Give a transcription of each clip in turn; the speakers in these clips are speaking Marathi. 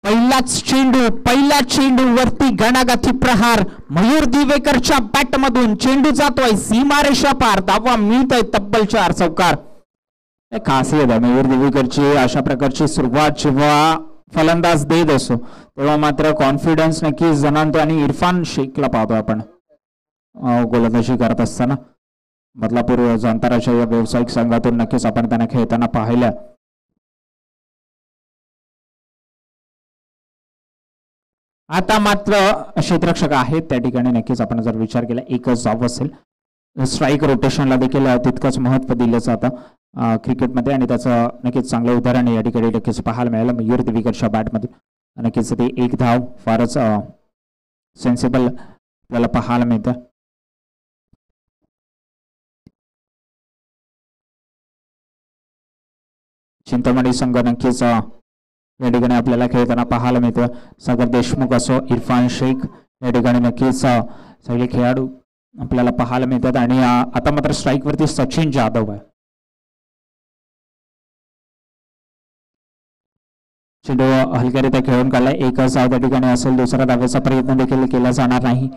पहिलाच चेंडू वरती घणाघाती प्रहार मयूर दिवेकरच्या बॅट मधून चेंडू जातोय सीमारेषा पार. धावा मिळतोय तब्बल 4 चौकार. खासियत आहे मयूर दिवेकरची अशा प्रकारची सुरुवात जेव्हा फलंदाज देत असो तेव्हा मात्र कॉन्फिडन्स नक्कीच जाणवतो. आणि इरफान शेखला पाहतो आपण गोलंदाजी करत असताना बदलापूर जांताराच्या या व्यावसायिक संघातून नक्कीच आपण त्यांना खेळताना पाहिलं. आता मात्र क्षेत्ररक्षक आहेत त्या ठिकाणी नक्कीच आपण जर विचार केला एकच धाव असेल. स्ट्राईक रोटेशनला देखील तितकंच महत्त्व दिलं जातं क्रिकेटमध्ये आणि त्याचं नक्कीच चांगलं उदाहरण या ठिकाणी नक्कीच पाहायला मिळालं मयूर दिवेकरच्या बॅटमध्ये. नक्कीच ते एक धाव फारच सेन्सिबल आपल्याला पाहायला मिळतं. चिंतामणी संघ नक्कीच या ठिकाणी आपल्याला खेळताना पाहायला मिळतं. सागर देशमुख असो इरफान शेख या ठिकाणी नक्कीच सगळे खेळाडू आपल्याला पाहायला मिळतात. आणि आता मात्र स्ट्राईक वरती सचिन जाधव आहे. चेंडू हलक्यारित्या खेळून काढलाय. एकच धाव त्या ठिकाणी असेल. दुसरा धावेचा प्रयत्न देखील केला जाणार नाही.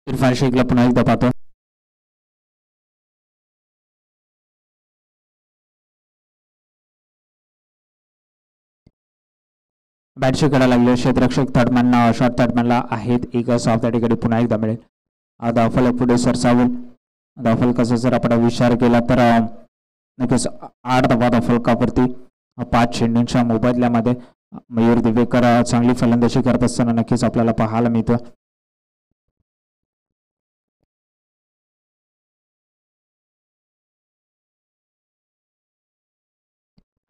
इरफान शेखला पुन्हा एकदा पाहतो. बॅटची कडा लागले. क्षेत्ररक्षक थर्डमॅन शॉर्ट थर्डमॅनला आहेत. एक साफ त्या ठिकाणी पुन्हा एकदा मिळेल. धावफलक पुढे सरसावेल. धावफलकाचा जर आपण विचार केला तर नक्कीच 8 धावा धावफलकावरती 5 चेंडूंच्या मोबदल्यामध्ये मयूर दिवेकर चांगली फलंदाजी करत असताना नक्कीच आपल्याला पाहायला मिळतं.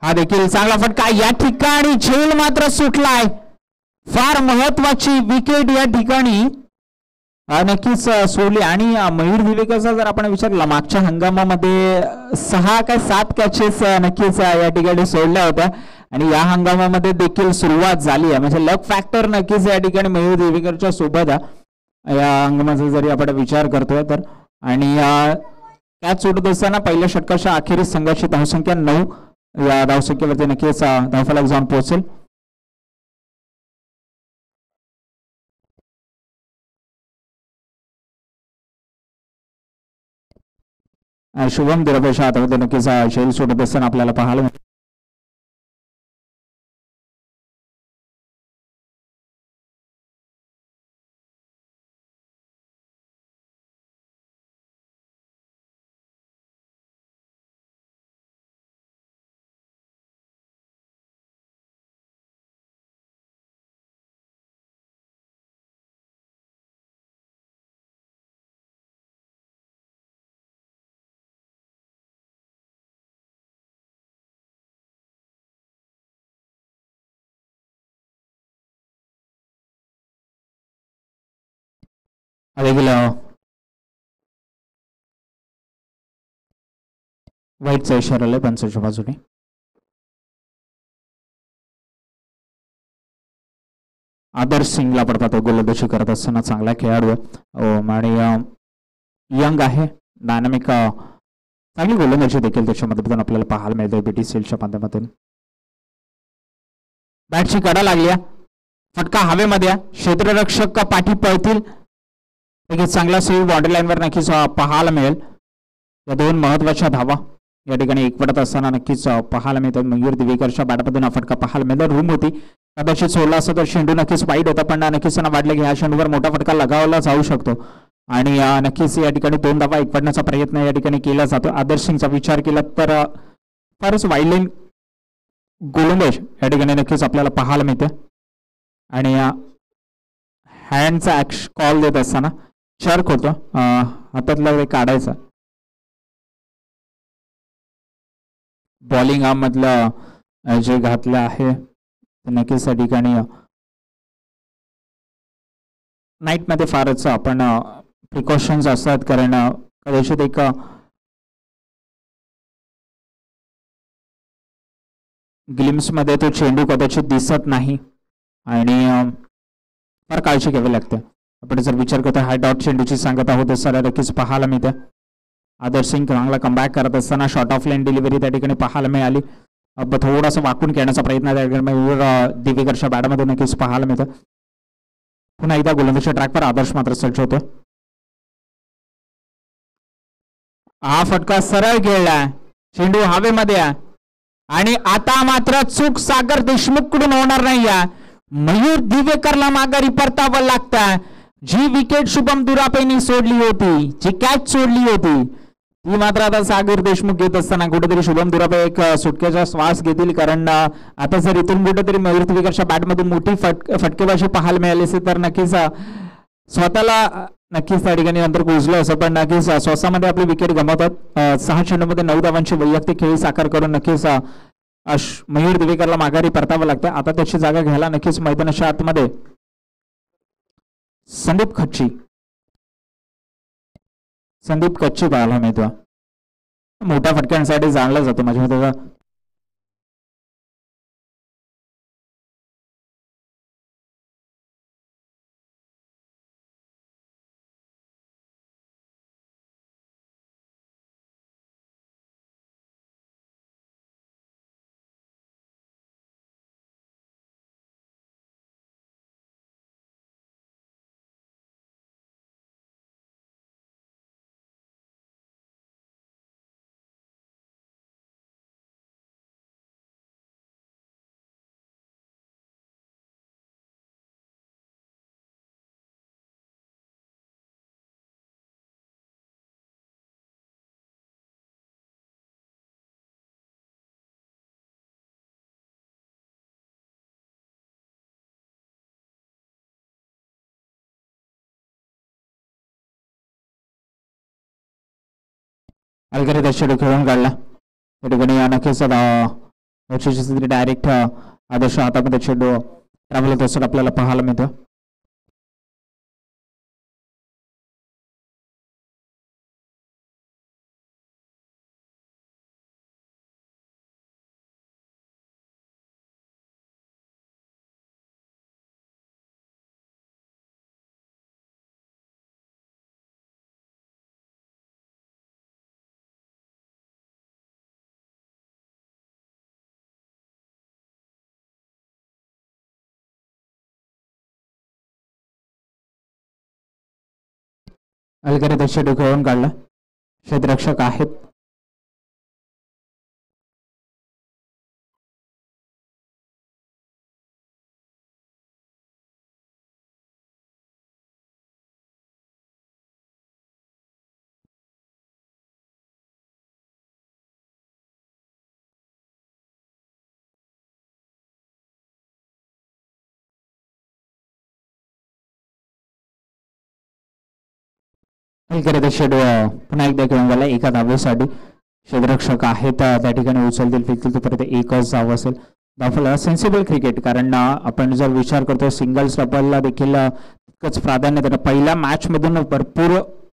हा देखील चांगला फटका. या ठिकाणी झेल मात्र सुटलाय. फार महत्वाची विकेट या ठिकाणी नक्कीच सोडली. आणि मयूर दिवेकरचा जर आपण विचारला मागच्या हंगामामध्ये 6 का 7 कॅचेस नक्कीच या ठिकाणी सोडल्या होत्या आणि या हंगामामध्ये देखील सुरुवात झाली आहे. म्हणजे लक फॅक्टर नक्कीच या ठिकाणी मयूर दिवेकरच्या सोबत या हंगामाचा जरी आपण विचार करतोय तर. आणि त्यात सोडत असताना पहिल्या षटकाच्या अखेरीस संघाची धावसंख्या 9 या धावसंख्येवरती नक्कीच धावफलक जाऊन पोहोचेल. शुभम दिरपेशा हातामध्ये नक्कीच झेल सोडत असताना आपल्याला पाहायला मिळेल. देखील वाईटचा इशारा आलाय पंचाच्या बाजूने. आदर्श सिंगला पडतात गोलंदाजी करत असताना चांगला खेळाडू आणि यंग आहे. डायनामिक चांगली गोलंदाजी देखील त्याच्या मदतीतून आपल्याला पाहायला मिळते बीटीसीएलच्या माध्यमातून. बॅटची कडा लागली. फटका हवेमध्ये. क्षेत्ररक्षक का पाठी पळतील. चांगला सेव्ह बॉर्डर लाईनवर नक्कीच पाहायला मिळेल. या 2 महत्वाच्या धावा या ठिकाणी एकवटत असताना नक्कीच पाहायला मिळतात. मयूर दिवेकरच्या बॅटमधून फटका पाहायला मिळतो. रूम होती कदाचित सोडला असता तर चेंडू नक्कीच वाईट होता पण नक्कीच त्यांना वाटलं की ह्या चेंडूवर मोठा फटका लगावला जाऊ शकतो आणि नक्कीच या ठिकाणी 2 धावा एकवटण्याचा प्रयत्न या ठिकाणी केला जातो. आदर्श सिंगचा विचार केला तर फारच वाईल्ड गोलंदाज या ठिकाणी नक्कीच आपल्याला पाहायला मिळते. आणि हँडचा कॉल देत असताना शार्क होतो हातातला ते काढायचा. बॉलिंग आर्म मधलं जे घातलं आहे नक्कीच त्या ठिकाणी नाईट मध्ये फारच आपण प्रिकॉशन्स असतात कारण कदाचित एक ग्लिम्स मध्ये तो चेंडू कदाचित दिसत नाही आणि फार काळजी घ्यावी लागते. आपण जर विचार करतो हाय डॉट चेंडूची सांगत आहोत सर नक्कीच पाहायला मिळते. आदर्श सिंग चांगला कमबॅक करत असताना शॉर्ट ऑफ लाईन डिलिव्हरी त्या ठिकाणी पाहायला मिळाली. थोडासा वाकून खेळण्याचा प्रयत्न त्या ठिकाणी दिवेकरच्या बॅटमध्ये नक्कीच पाहायला मिळतं. पुन्हा एकदा गोलंदाजीच्या ट्रॅकवर आदर्श मात्र सज्ज होतो. हा फटका सरळ खेळला चेंडू हवेमध्ये आणि आता मात्र चूक सागर देशमुख कडून होणार नाही. मयूर दिवेकरला माघारी परतावं लागतं. जी विकेट शुभम दुरापेनी सोडली होती, जी कॅच सोडली होती ती मात्र आता सागर देशमुख घेत असताना कुठेतरी शुभम दुरापे एक सुटकेचा श्वास घेतील कारण आता जर इथून कुठेतरी मयूर दिवेकरच्या बॅटमधून मोठी फटकेबाजी पाहायला मिळाली असेल तर नक्कीच स्वतःला नक्कीच त्या ठिकाणी नंतर कुजलं असं पण नक्कीच स्वतःमध्ये आपली विकेट गमावतात. 6 चेंडूमध्ये 9 धावांची वैयक्तिक खेळी साकार करून नक्कीच मयूर दिवेकरला माघारी परतावं लागतं. आता त्याची जागा घ्यायला नक्कीच मैदानाच्या आतमध्ये संदीप कच्ची पाहायला मिळतो. मोठ्या फटक्यांसाठी जाणला जातो माझ्या मते. अलगरे दर्शक खेळून काढला त्या ठिकाणी नक्कीच डायरेक्ट आदर्श हातामध्ये चेंडू ट्रॅव्हल होत आपल्याला पाहायला मिळतं. अलगरे चेंडू खेळून काढला क्षेत्ररक्षक आहेत. चेंडू पुन्हा एकदा घेऊन गेला एका धावेसाठी. क्षेत्ररक्षक आहेत त्या ठिकाणी उचलतील फेकतील तोपर्यंत एकच धाव असेल. धावफल सेन्सिबल क्रिकेट कारण आपण जर विचार करतो सिंगल्स डबलला देखील तितकंच प्राधान्य देणं. पहिल्या मॅच मधून भरपूर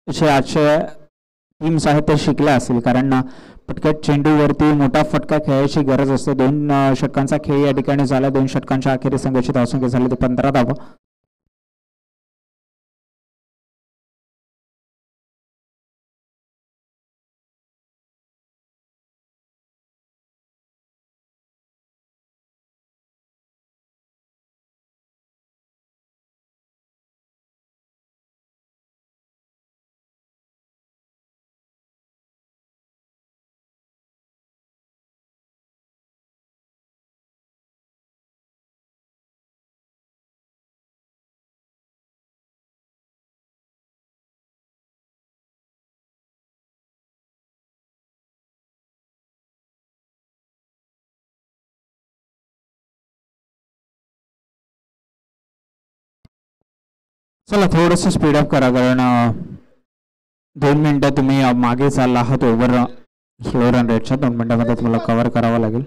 असे आजचे टीम्स आहेत ते शिकल्या असतील कारण पटकट चेंडूवरती मोठा फटका खेळायची गरज असते. 2 षटकांचा खेळ या ठिकाणी झाला. 2 षटकांच्या अखेरीस संघाची धावसंख्या झाली ते 15 धावा. चला थोडंसं स्पीडअप करा, कारण 2 मिनिटं तुम्ही मागे चालला आहात ओव्हर स्लो रन रेटच्या. 2 मिनिटांमध्ये तुम्हाला कव्हर करावं लागेल.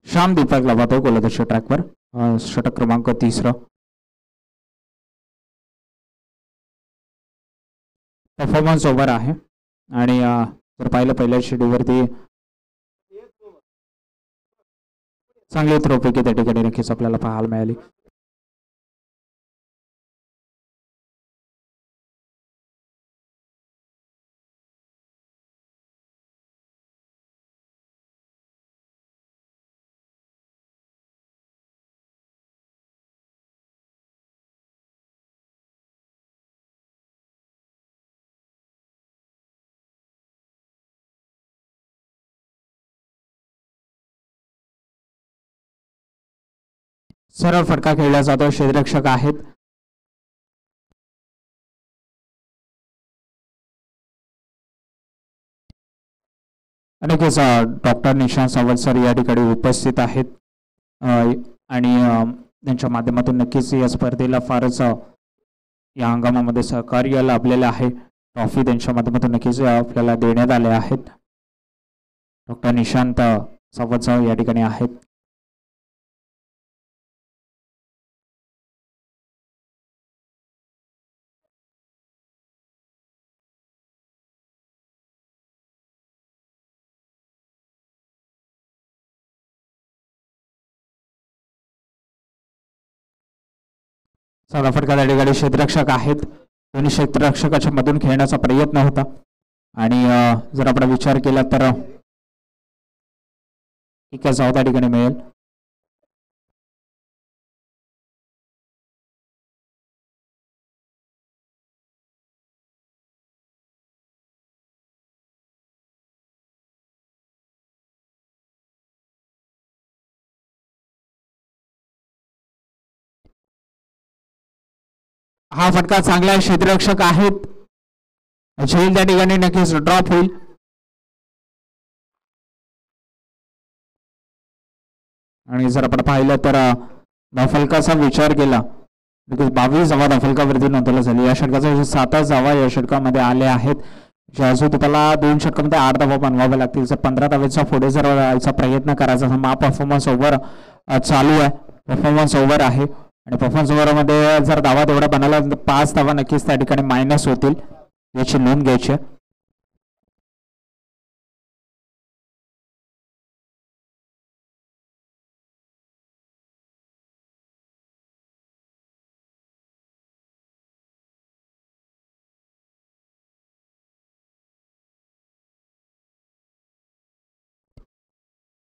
श्याम दीपक लवातो गोलंदाजी ट्रॅकवर, षटक क्रमांक 3. परफॉर्मन्स ओव्हर आहे आणि जर पाहिलं पहिल्या शेड्यूलवरती चांगली थ्रोपैकी त्या ठिकाणी नक्कीच आपल्याला पाहायला मिळाली. सरळ फटका खेळला जातो. क्षेत्ररक्षक आहेत. नक्कीच डॉक्टर निशांत सावंत सर या ठिकाणी उपस्थित आहेत आणि त्यांच्या माध्यमातून नक्कीच या स्पर्धेला फारच या हंगामामध्ये सहकार्य लाभलेलं आहे. ट्रॉफी त्यांच्या माध्यमातून नक्कीच आपल्याला देण्यात आले आहेत. डॉक्टर निशांत सावंत सर या ठिकाणी आहेत. साधा फटका त्या ठिकाणी क्षेत्ररक्षक आहेत. दोन्ही क्षेत्ररक्षकाच्या मधून खेळण्याचा प्रयत्न होता आणि जर आपण विचार केला तर एका धाव त्या ठिकाणी मिळेल. हा फटका चांगला क्षेत्ररक्षक आहेत. झेल त्या ठिकाणी नक्कीच ड्रॉप होईल. आणि जर आपण पाहिलं तर धावफलकाचा विचार केला 22 धावा धावफलकावरती नोंदवल्या झाली. या षटकाचा 7 धावा या षटकामध्ये आल्या आहेत. अजून तुम्हाला 2 षटकामध्ये 8 धावा बनवाव्या लागतील. जर 15 धावेचा पुढे जर जायचा प्रयत्न करायचा तर परफॉर्मन्स ओव्हर चालू आहे. परफॉर्मन्स ओव्हर आहे आणि परफॉर्मन्स ओव्हरमध्ये जर धावा तेवढा बनायला 5 धावा नक्कीच त्या ठिकाणी मायनस होतील, याची नोंद घ्यायची.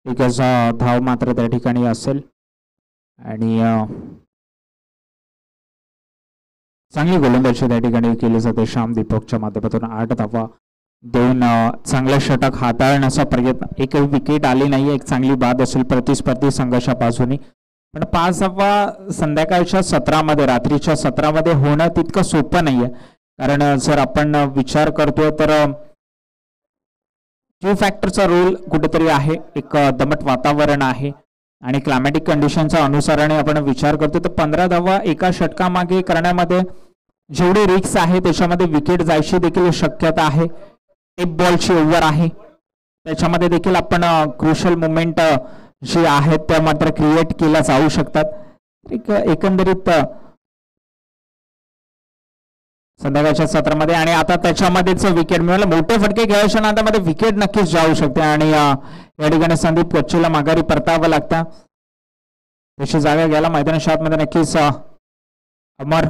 एक धाव मात्र त्या ठिकाणी असेल आणि चांगली गोलंदाजी त्या ठिकाणी केली जाते श्याम दीपकच्या माध्यमातून. 8 धावा, 2 चांगले षटक हाताळण्याचा प्रयत्न. एक विकेट आली नाही, एक चांगली बाद असेल प्रतिस्पर्धी संघाच्या बाजूने. पण 5 धावा संध्याकाळच्या सत्रामध्ये, रात्रीच्या सत्रामध्ये होणं तितकं सोपं नाहीये. कारण जर आपण विचार करतोय तर क्यू फॅक्टरचा रोल कुठेतरी आहे. एक दमट वातावरण आहे आणि क्लायमॅटिक कंडिशनच्या अनुसाराने आपण विचार करतो तर 15 धावा एका षटकामागे करण्यामध्ये जेवढे रिस्क आहे त्याच्यामध्ये विकेट जायची देखील शक्यता आहे. टेप बॉलची ओव्हर आहे, त्याच्यामध्ये देखील आपण क्रुशियल मुवमेंट जे आहेत त्या मात्र क्रिएट केल्या जाऊ शकतात. एकंदरीत संध्याकाळच्या सत्रामध्ये आणि आता त्याच्यामध्येच विकेट मिळालं. मोठे फटके खेळायच्या नादामध्ये विकेट नक्कीच जाऊ शकते आणि या ठिकाणी संदीप कच्चेला माघारी परतावं लागतं. तशी जागा घ्यायला मैदानाच्या आतमध्ये नक्कीच अमर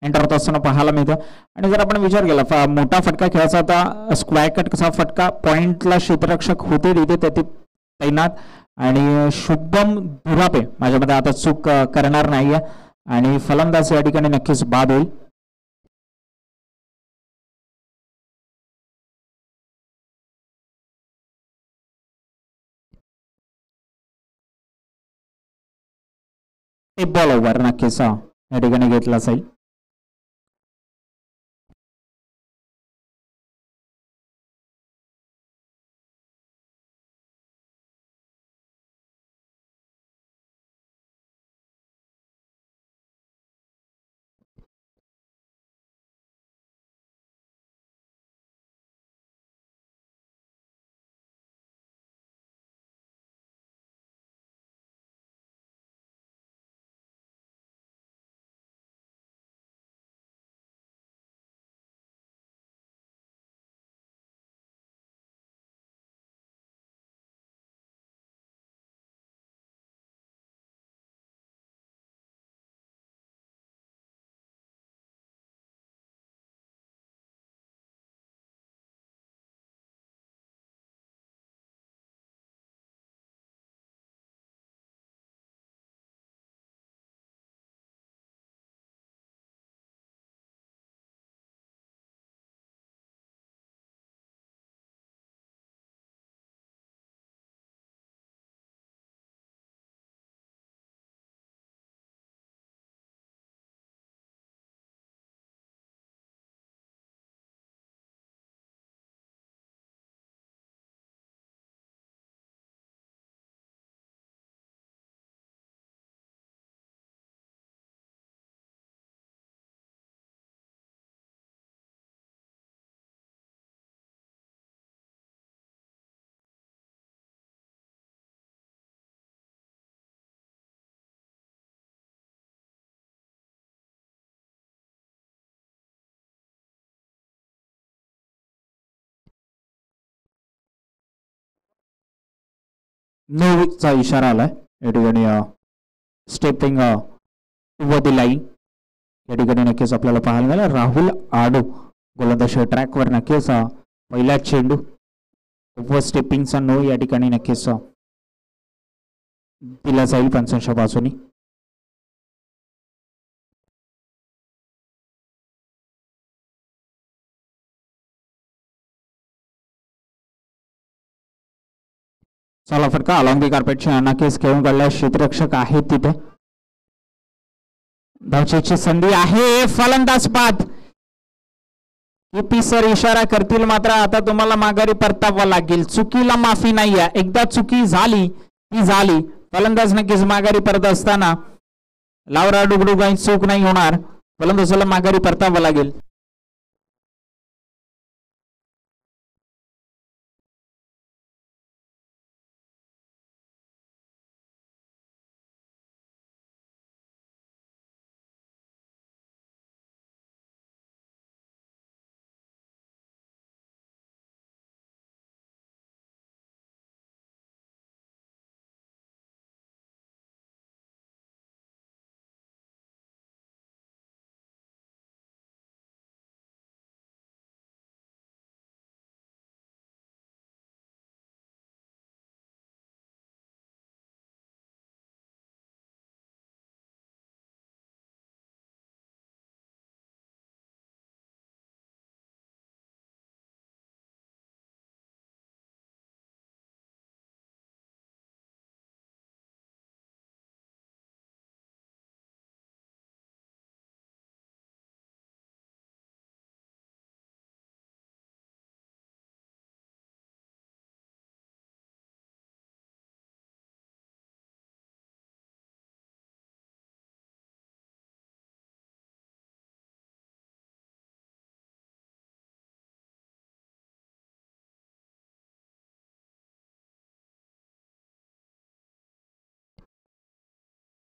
एंटर होत असताना पाहायला मिळतं. आणि जर आपण विचार केला मोठा फटका खेळायचा होता स्क्वायर कट कसा फटका पॉइंटला क्षेत्ररक्षक होते तिथे तैनात आणि शुभम दुरापे माझ्या मते आता चूक करणार नाहीये आणि फलंदाज या ठिकाणी नक्कीच बाद होईल. बॉल ओव्हर नक्कीच या ठिकाणी घेतला जाईल. चा इशारा आलाय या ठिकाणी स्टेपिंग टू द लाईन या ठिकाणी नक्कीच आपल्याला पाहायला मिळालं. राहुल आडू गोलंदाज ट्रॅकवर नक्कीच पहिला चेंडू स्टेपिंगचा नो या ठिकाणी नक्कीच दिला जाईल पंचांच्या बाजूनी. चला फटका अलॉंग दी कार्पेटच्या नक्कीच खेळून काढला क्षेत्ररक्षक आहेत तिथे. धावचीची संधी आहे फलंदाज बाद. सर इशारा करतील मात्र आता तुम्हाला माघारी परतावं लागेल. चुकीला माफी नाही आहे. एकदा चुकी झाली ती झाली. फलंदाज नक्कीच माघारी परत असताना लावरा डुगडू काही चूक नाही होणार. फलंदाजाला माघारी परतावं लागेल.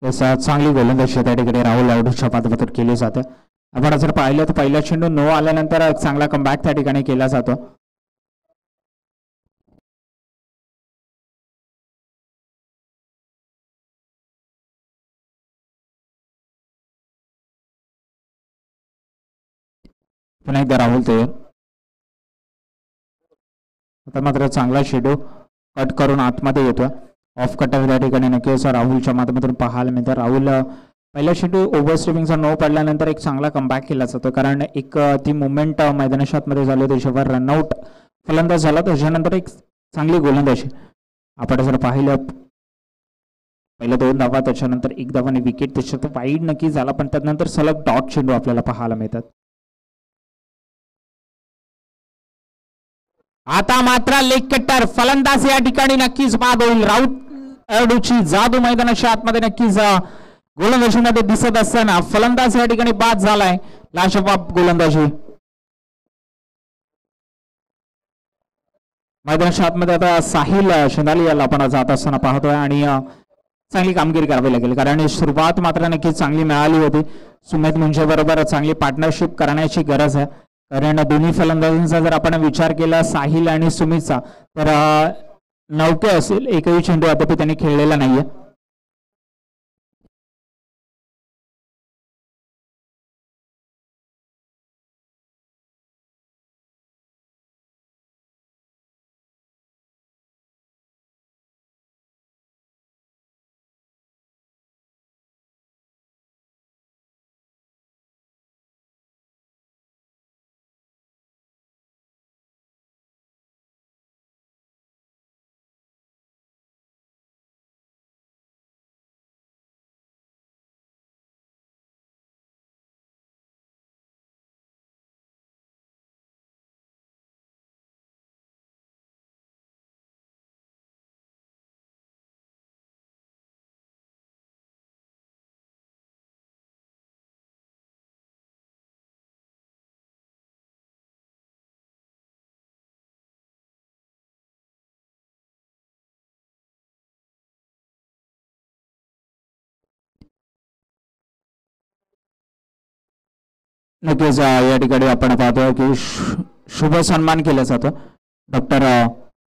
चांगली गोलंदाजी त्या ठिकाणी राहुल आडूच्या माध्यमातून केली जाते. आपण जर पाहिलं तर पहिला चेंडू नो आल्यानंतर चांगला कमबॅक त्या ठिकाणी केला जातो. पुन्हा एकदा राहुल तयार. आता मात्र चांगला शेडो कट करून आतमध्ये येतोय. ऑफ कटर त्या ठिकाणी नक्कीच राहुलच्या माध्यमातून पाहायला मिळतं. राहुल पहिल्या शेडो ओव्हर स्टेपिंगचा नो पडल्यानंतर एक चांगला कमबॅक केला जातो, कारण एक ती मुवमेंट मैदानाच्या आतमध्ये झाली होती जेव्हा रनआउट फलंदाज झाला त्याच्यानंतर एक चांगली गोलंदाजी आपण जर पाहिलं. पहिल्या 2 धावा त्याच्यानंतर 1 धावाने विकेट, त्याच्यात वाईड नक्की झाला पण त्यानंतर सलग डॉट चेंडू आपल्याला पाहायला मिळतात. आता मात्र लेग कट्टर फलंदाज या ठिकाणी नक्कीच बाद होईल. राऊत जादू मैदानाच्या आतमध्ये नक्कीच गोलंदाजीमध्ये दिसत असताना फलंदाज या ठिकाणी बाद झालाय. लाजवाब गोलंदाजी मैदानाच्या आतमध्ये. आता साहिल शेंदाली याला आपण जात असताना पाहतोय आणि चांगली कामगिरी करावी लागेल, कारण सुरुवात मात्र नक्कीच चांगली मिळाली होती. सुमित मुंजे बरोबर चांगली पार्टनरशिप करण्याची गरज आहे, कारण दोन्ही फलंदाजांचा जर आपण विचार केला साहिल आणि सुमितचा तर 9 असेल, एकही चेंडू अद्याप त्यांनी खेळलेला नाहीये. नक्कीच या ठिकाणी आपण पाहतोय की शुभ सन्मान केला जातो. डॉक्टर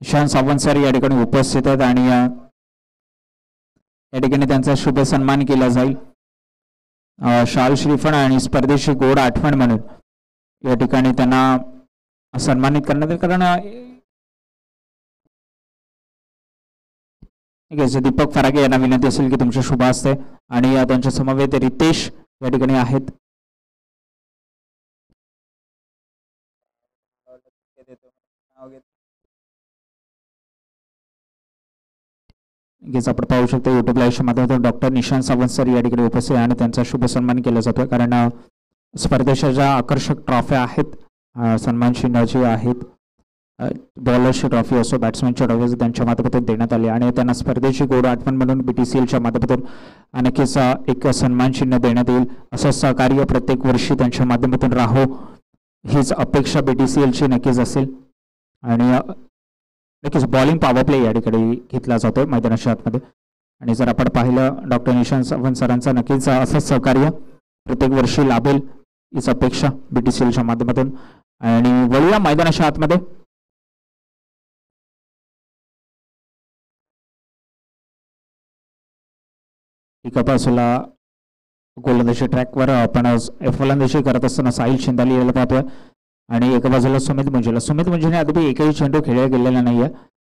ईशान सावंत सर या ठिकाणी उपस्थित आहेत आणि या ठिकाणी त्यांचा शुभ सन्मान केला जाईल. शाल श्रीफळ आणि स्पर्धेची गोड आठवण म्हणून या ठिकाणी त्यांना सन्मानित करण्यात येईल. कारण दीपक फरागे यांना विनंती असेल की तुमचे शुभ असते आणि त्यांच्या समवेत रितेश या ठिकाणी आहेत. आपण पाहू शकतो युट्यूब लाईव्हच्या माध्यमातून डॉक्टर निशांत सावंत सर या ठिकाणी उपस्थित आणि त्यांचा शुभ सन्मान केला जातोय. कारण स्पर्धेच्या ज्या आकर्षक ट्रॉफ्या आहेत, सन्मान चिन्हाची आहेत, बॉलरची ट्रॉफी असो बॅट्समॅनची ट्रॉफी त्यांच्या माध्यमातून देण्यात आली आणि त्यांना स्पर्धेची गोड आठवण म्हणून BTCLच्या माध्यमातून नक्कीच एक सन्मान चिन्ह देण्यात येईल. असं सहकार्य प्रत्येक वर्षी त्यांच्या माध्यमातून राहो हीच अपेक्षा BTCLची नक्कीच असेल. आणि नक्कीच बॉलिंग पॉवर प्ले या ठिकाणी घेतला जातोय मैदानाच्या आतमध्ये. आणि जर आपण पाहिलं डॉक्टर निशांत सावंत सरांचा नक्कीच असं सहकार्य प्रत्येक वर्षी लाभेल हीच अपेक्षा BTCLच्या माध्यमातून. आणि वळूया मैदानाच्या आतमध्ये. एका बाजूला गोलंदाजी ट्रॅकवर आपण फलंदाजी करत असताना साहिल शिंदाली याला पाहतोय आणि एका बाजूला सुमित मुंजेने अद्याप एकही चेंडू खेळला गेलेला नाहीये.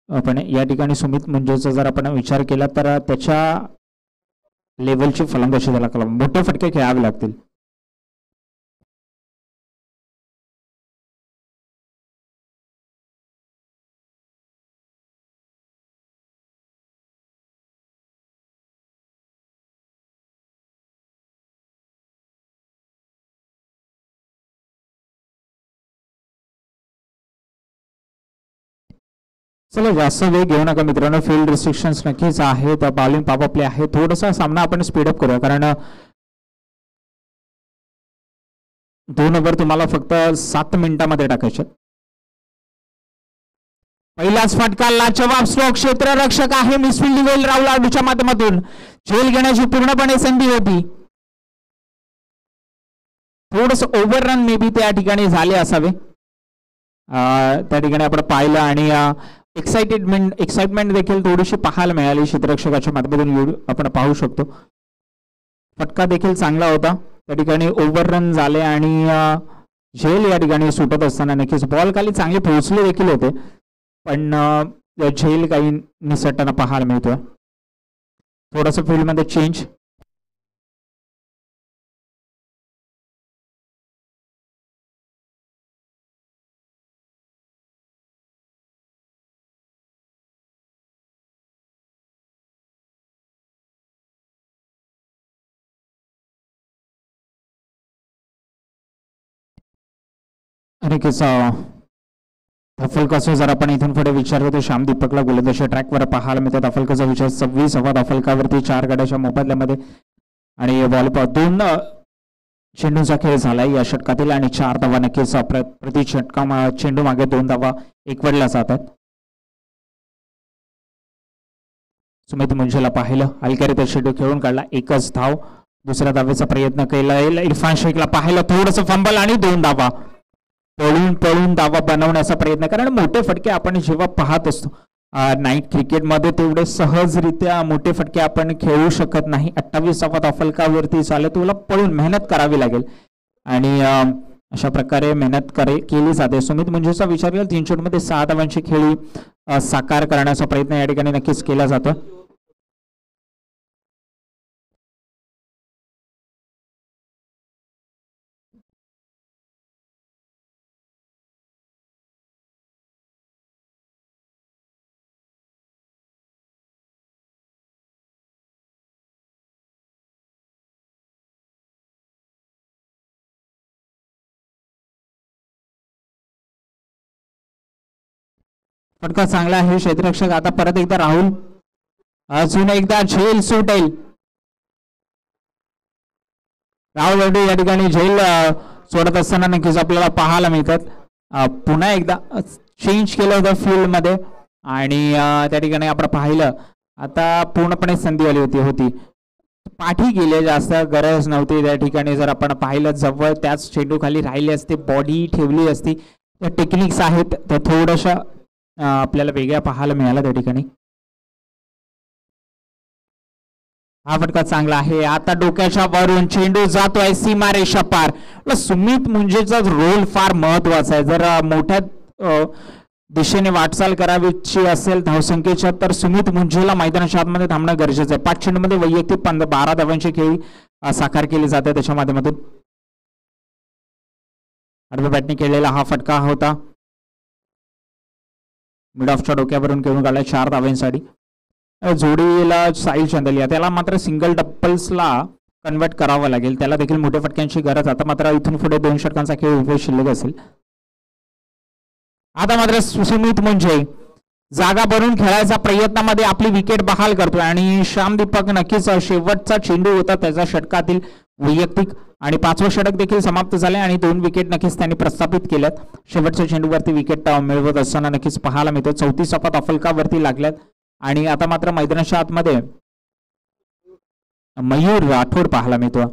पण या ठिकाणी सुमित मुंजेचा जर आपण विचार केला तर त्याच्या लेवलची फलंदाजी त्याला मोठे फटके खेळावे लागतील. चला जास्त वेळ घेऊ नका मित्रांनो. फील्ड रिस्ट्रिक्शन्स नक्कीच आहेत, बॉलिंग पॉवर प्ले आहे. थोडासा सामना आपण स्पीडअप करूया, कारण 2 ओव्हर तुम्हाला फक्त 7 मिनिटांमध्ये टाकायचे. पहिलाच फटका लाजवाब स्ट्रोक, क्षेत्ररक्षक आहे मिसफिल्डिंग होईल राहुल आडूच्या माध्यमातून. झेल घेण्याची पूर्णपणे संधी होती. थोडस ओव्हर रन मे बी त्या ठिकाणी झाले असावे, त्या ठिकाणी आपण पाहिलं आणि एक्साइटमेंट देखील थोडीशी पाहायला मिळाली क्षेत्ररक्षकाच्या माध्यमातून आपण पाहू शकतो. फटका देखील चांगला होता. त्या ठिकाणी ओव्हर रन झाले आणि झेल या ठिकाणी सुटत असताना नक्कीच बॉल खाली चांगले पोहोचले देखील होते, पण झेल काही निसटताना पाहायला मिळतोय. थोडंसं फील्डमध्ये चेंज. आणि अफलकाचा जर आपण इथून पुढे विचार करतो, श्याम दीपकला गोलंदाजी ट्रॅकवर पाहायला मिळतात. अफलकाचा विचार 26 अफलकावरती 4 गड्याच्या मोबदल्यामध्ये आणि व्हॉलीबॉल 2 चेंडूचा खेळ झालाय या षटकातील आणि 4 धावा नक्कीच प्रति षटका चेंडू मागे 2 धावा एकवडल्या जातात. सुमित मुंजेला पाहिलं, हलक्यारीत्या चेंडू खेळून काढला, 1च धाव. दुसऱ्या धावेचा प्रयत्न केला, इरफान शेखला पाहिलं, थोडंसं फंबल आणि 2 धावा. पळून दावा बनवण्याचा प्रयत्न, कारण मोठे फटके आपण जेव्हा पाहत असतो नाईट क्रिकेटमध्ये तेवढे सहजरित्या मोठे फटके आपण खेळू शकत नाही. 28 अफलकावरती चालत, तुला पळून मेहनत करावी लागेल आणि अशा प्रकारे मेहनत केली जाते. सुमित मुंजेचा विचार केला 3 षटमध्ये 6 धावांची खेळी साकार करण्याचा प्रयत्न या ठिकाणी नक्कीच केला जातो. फटका चांगला आहे क्षेत्ररक्षक. आता परत एकदा राहुल, अजून एकदा झेल सुटेल. राहुल या ठिकाणी झेल सोडत असताना नक्कीच आपल्याला पाहायला मिळतात. पुन्हा एकदा चेंज केलं होतं फील्ड मध्ये आणि त्या ठिकाणी आपण पाहिलं आता पूर्णपणे संधी आली होती. पाठी गेले, जास्त गरज नव्हती त्या ठिकाणी. जर आपण पाहिलं जवळ त्याच चेंडू खाली राहिले असते, बॉडी ठेवली असती, त्या टेक्निक्स आहेत त्या थोड्याशा आपल्याला वेगळ्या पाहायला मिळाला त्या ठिकाणी. हा फटका चांगला आहे. आता डोक्याच्या वरून चेंडू जातोय सीमारेषा पार. सुमित मुंजेचा रोल फार महत्वाचा आहे. जर मोठ्या दिशेने वाटचाल करावीची असेल धावसंख्येच्या, तर सुमित मुंजेला मैदानाच्या आतमध्ये थांबणं गरजेचं आहे. 5 चेंडूमध्ये वैयक्तिक 12 धावांची खेळी साकार केली जाते त्याच्या माध्यमातून. आडव्या बॅटने केलेला हा फटका होता, मिड ऑफच्या डोक्यावरून खेळून काढला 4 धावांसाठी. जोडीला साहिल चंदलिया, त्याला मात्र सिंगल डबल्सला कन्वर्ट करावं लागेल, त्याला देखील मोठ्या फटक्यांची गरज. आता मात्र इथून पुढे 2 षटकांचा खेळ उभे शिल्लक असेल. आता मात्र सुमित मुंजे जागा भरून खेळायचा प्रयत्नामध्ये आपली विकेट बहाल करतोय आणि श्याम दीपक नक्कीच शेवटचा चेंडू होता त्याचा षटकातील वैयक्तिक आणि 5वं षटक देखील समाप्त झाले आणि 2 विकेट नक्कीच त्यांनी प्रस्थापित केल्यात. शेवटच्या चेंडूवरती विकेट मिळवत असताना नक्कीच पाहायला मिळतो. 34 अफलकावरती लागल्यात आणि आता मात्र मैदानाच्या आतमध्ये मयूर राठोड पाहायला मिळतो.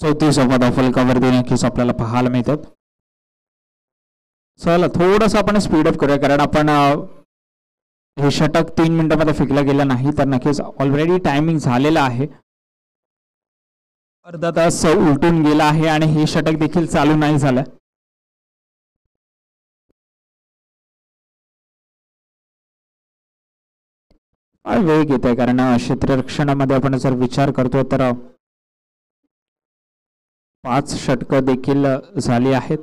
चौतीस फलकावरती नक्कीच आपल्याला पाहायला मिळतात. चला थोडंसं आपण स्पीडअप करूया, कारण आपण हे षटक 3 मिनिटांमध्ये फेकलं गेलं नाही, तर नक्कीच ऑलरेडी टायमिंग झालेला आहे. अर्धा तास उलटून गेला आहे आणि हे षटक देखील चालू नाही झालं. वेग येत आहे, कारण क्षेत्ररक्षणामध्ये आपण जर विचार करतो तर 5 षटकं देखील झाली आहेत.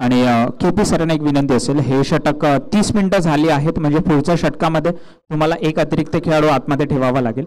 आणि केपी सरांना एक विनंती असेल, हे षटक 30 मिनिटं झाली आहेत, म्हणजे पुढच्या षटकामध्ये तुम्हाला एक अतिरिक्त खेळाडू आतमध्ये ठेवावा लागेल.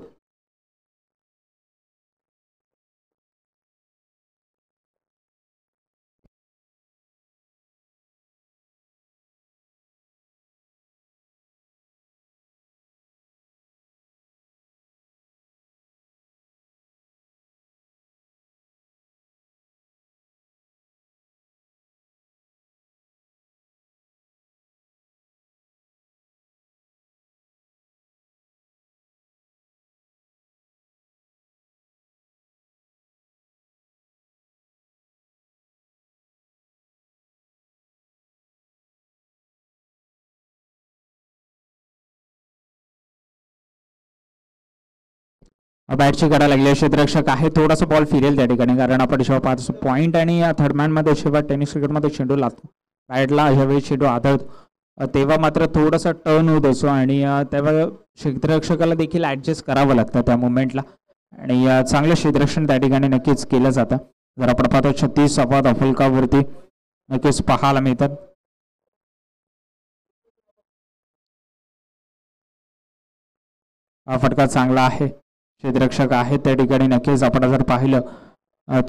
बॅटची कडा लागली, क्षेत्ररक्षक आहे, थोडासा बॉल फिरेल त्या ठिकाणी, कारण आपण जेव्हा पाहतो पॉईंट आणि थर्ड मॅन मध्ये जेव्हा टेनिस क्रिकेटमध्ये चेंडू लागतो बॅटला, अशावेळी चेंडू आदळतो तेव्हा मात्र थोडासा टर्न होत असतो आणि तेव्हा क्षेत्ररक्षकाला देखील ऍडजस्ट करावं लागतं त्या मुवमेंटला, आणि चांगलं क्षेत्ररक्षण त्या ठिकाणी नक्कीच केलं जातं. जर आपण पाहतो 36 अपवाद फलकावरती नक्कीच पाहायला मिळतात. हा फटका चांगला आहे, क्षेत्ररक्षक आहे त्या ठिकाणी, नक्कीच आपण जर पाहिलं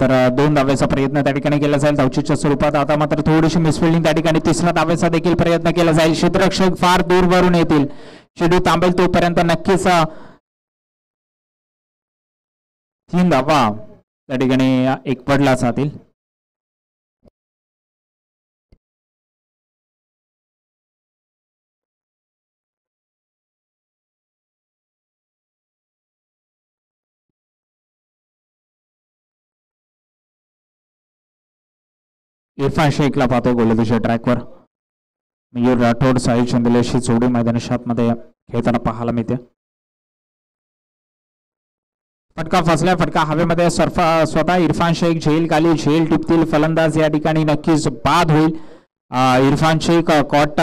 तर 2 धावेचा प्रयत्न त्या ठिकाणी केला जाईल धावचीच्या स्वरूपात. आता मात्र थोडीशी मिसफिल्डिंग त्या ठिकाणी, 3रा धावेचा देखील प्रयत्न केला जाईल, क्षेत्ररक्षक फार दूरवरून येतील, चेंडू थांबेल तोपर्यंत नक्कीच 3 धावा त्या ठिकाणी एक पडला जातील. इरफान शेखला पाहतो गोलंदाजीच्या ट्रॅकवर. मयूर राठोड, साहिल चंदेलेशी जोडी मैदानामध्ये खेळताना पाहायला मिळते. फटका फसला, फटका हवेमध्ये स्वतः इरफान शेख झेल खाली, झेल टिपतील फलंदाज या ठिकाणी नक्कीच बाद होईल. इरफान शेख कॉट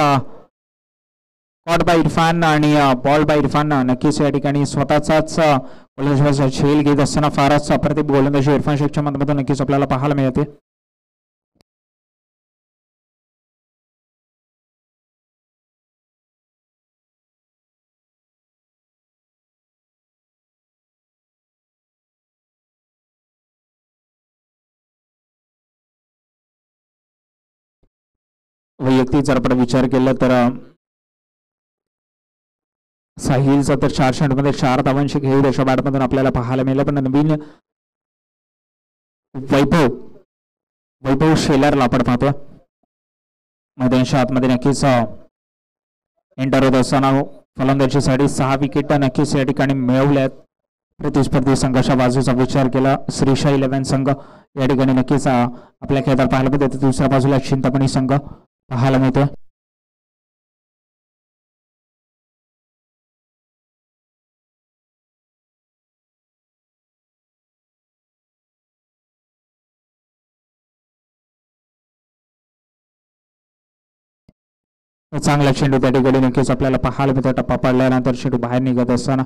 बाय इरफान आणि बॉल बाय इरफान, नक्कीच या ठिकाणी स्वतःचाच गोलंदाजीचा झेल घेत असताना फारच अप्रतिम गोलंदाजी इरफान शेखच्या माध्यमातून नक्कीच आपल्याला पाहायला मिळते. वैयक्तिक जर आपण विचार केला तर साहिलचा तर 4 षटकांमध्ये 4 धावांची खेळी त्याच्या बॅटमधून आपल्याला पाहायला मिळालं, पण नवीन वैभव शेलारला आपण पाहतो मैदानाच्या आतमध्ये नक्कीच एंटर होत असताना फलंदाजीसाठी 6 विकेट नक्कीच या ठिकाणी मिळवल्यात. प्रतिस्पर्धी संघाच्या बाजूचा विचार केला श्रीशा 11 संघ या ठिकाणी नक्कीच आपल्या खेळात पाहायला मिळते. दुसऱ्या बाजूला चिंतामणी संघ पाहायला मिळतोय. चांगला चेंडू त्या ठिकाणी नक्कीच आपल्याला पाहायला मिळतो. टप्पा पडल्यानंतर चेंडू बाहेर निघत असताना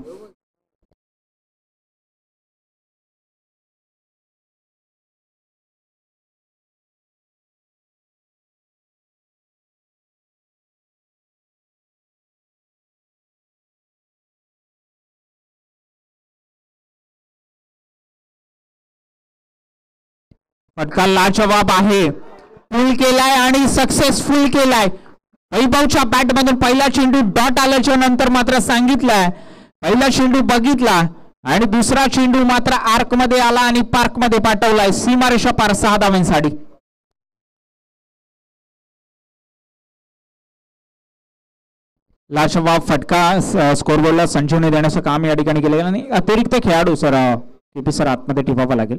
फटका लाजवाब आहे, पूल केलाय आणि सक्सेसफुल केलाय. वैभवच्या बॅट मधून पहिला चेंडू डॉट आल्याच्या नंतर मात्र सांगितलंय पहिला चेंडू बघितला आणि दुसरा चेंडू मात्र आर्क मध्ये आला आणि पार्क मध्ये पाठवलाय सीमारेषा पार 6 धावांसाठी. लाजवाब फटका स्कोरबोर्डला संजीवनी देण्याचं काम या ठिकाणी केलं आणि अतिरिक्त खेळाडू सर केपी सर आतमध्ये ठेवावा लागेल.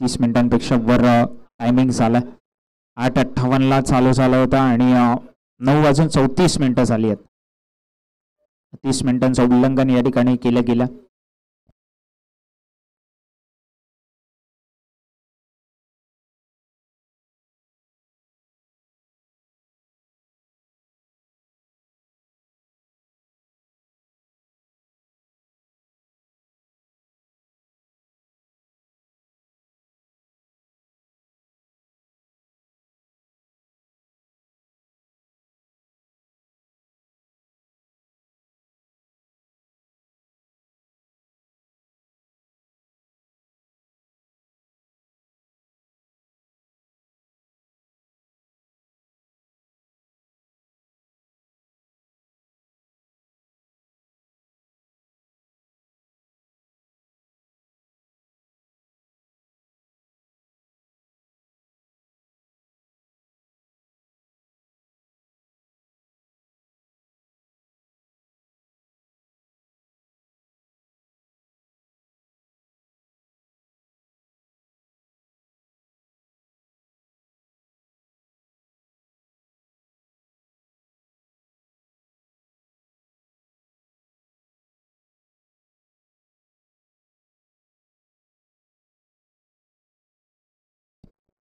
30 मिनिटांपेक्षा वर टायमिंग झाला. 8:58 ला चालू झाला होता आणि 9:34 झाली आहेत. 30 मिनिटांचं उल्लंघन या ठिकाणी केलं गेलं.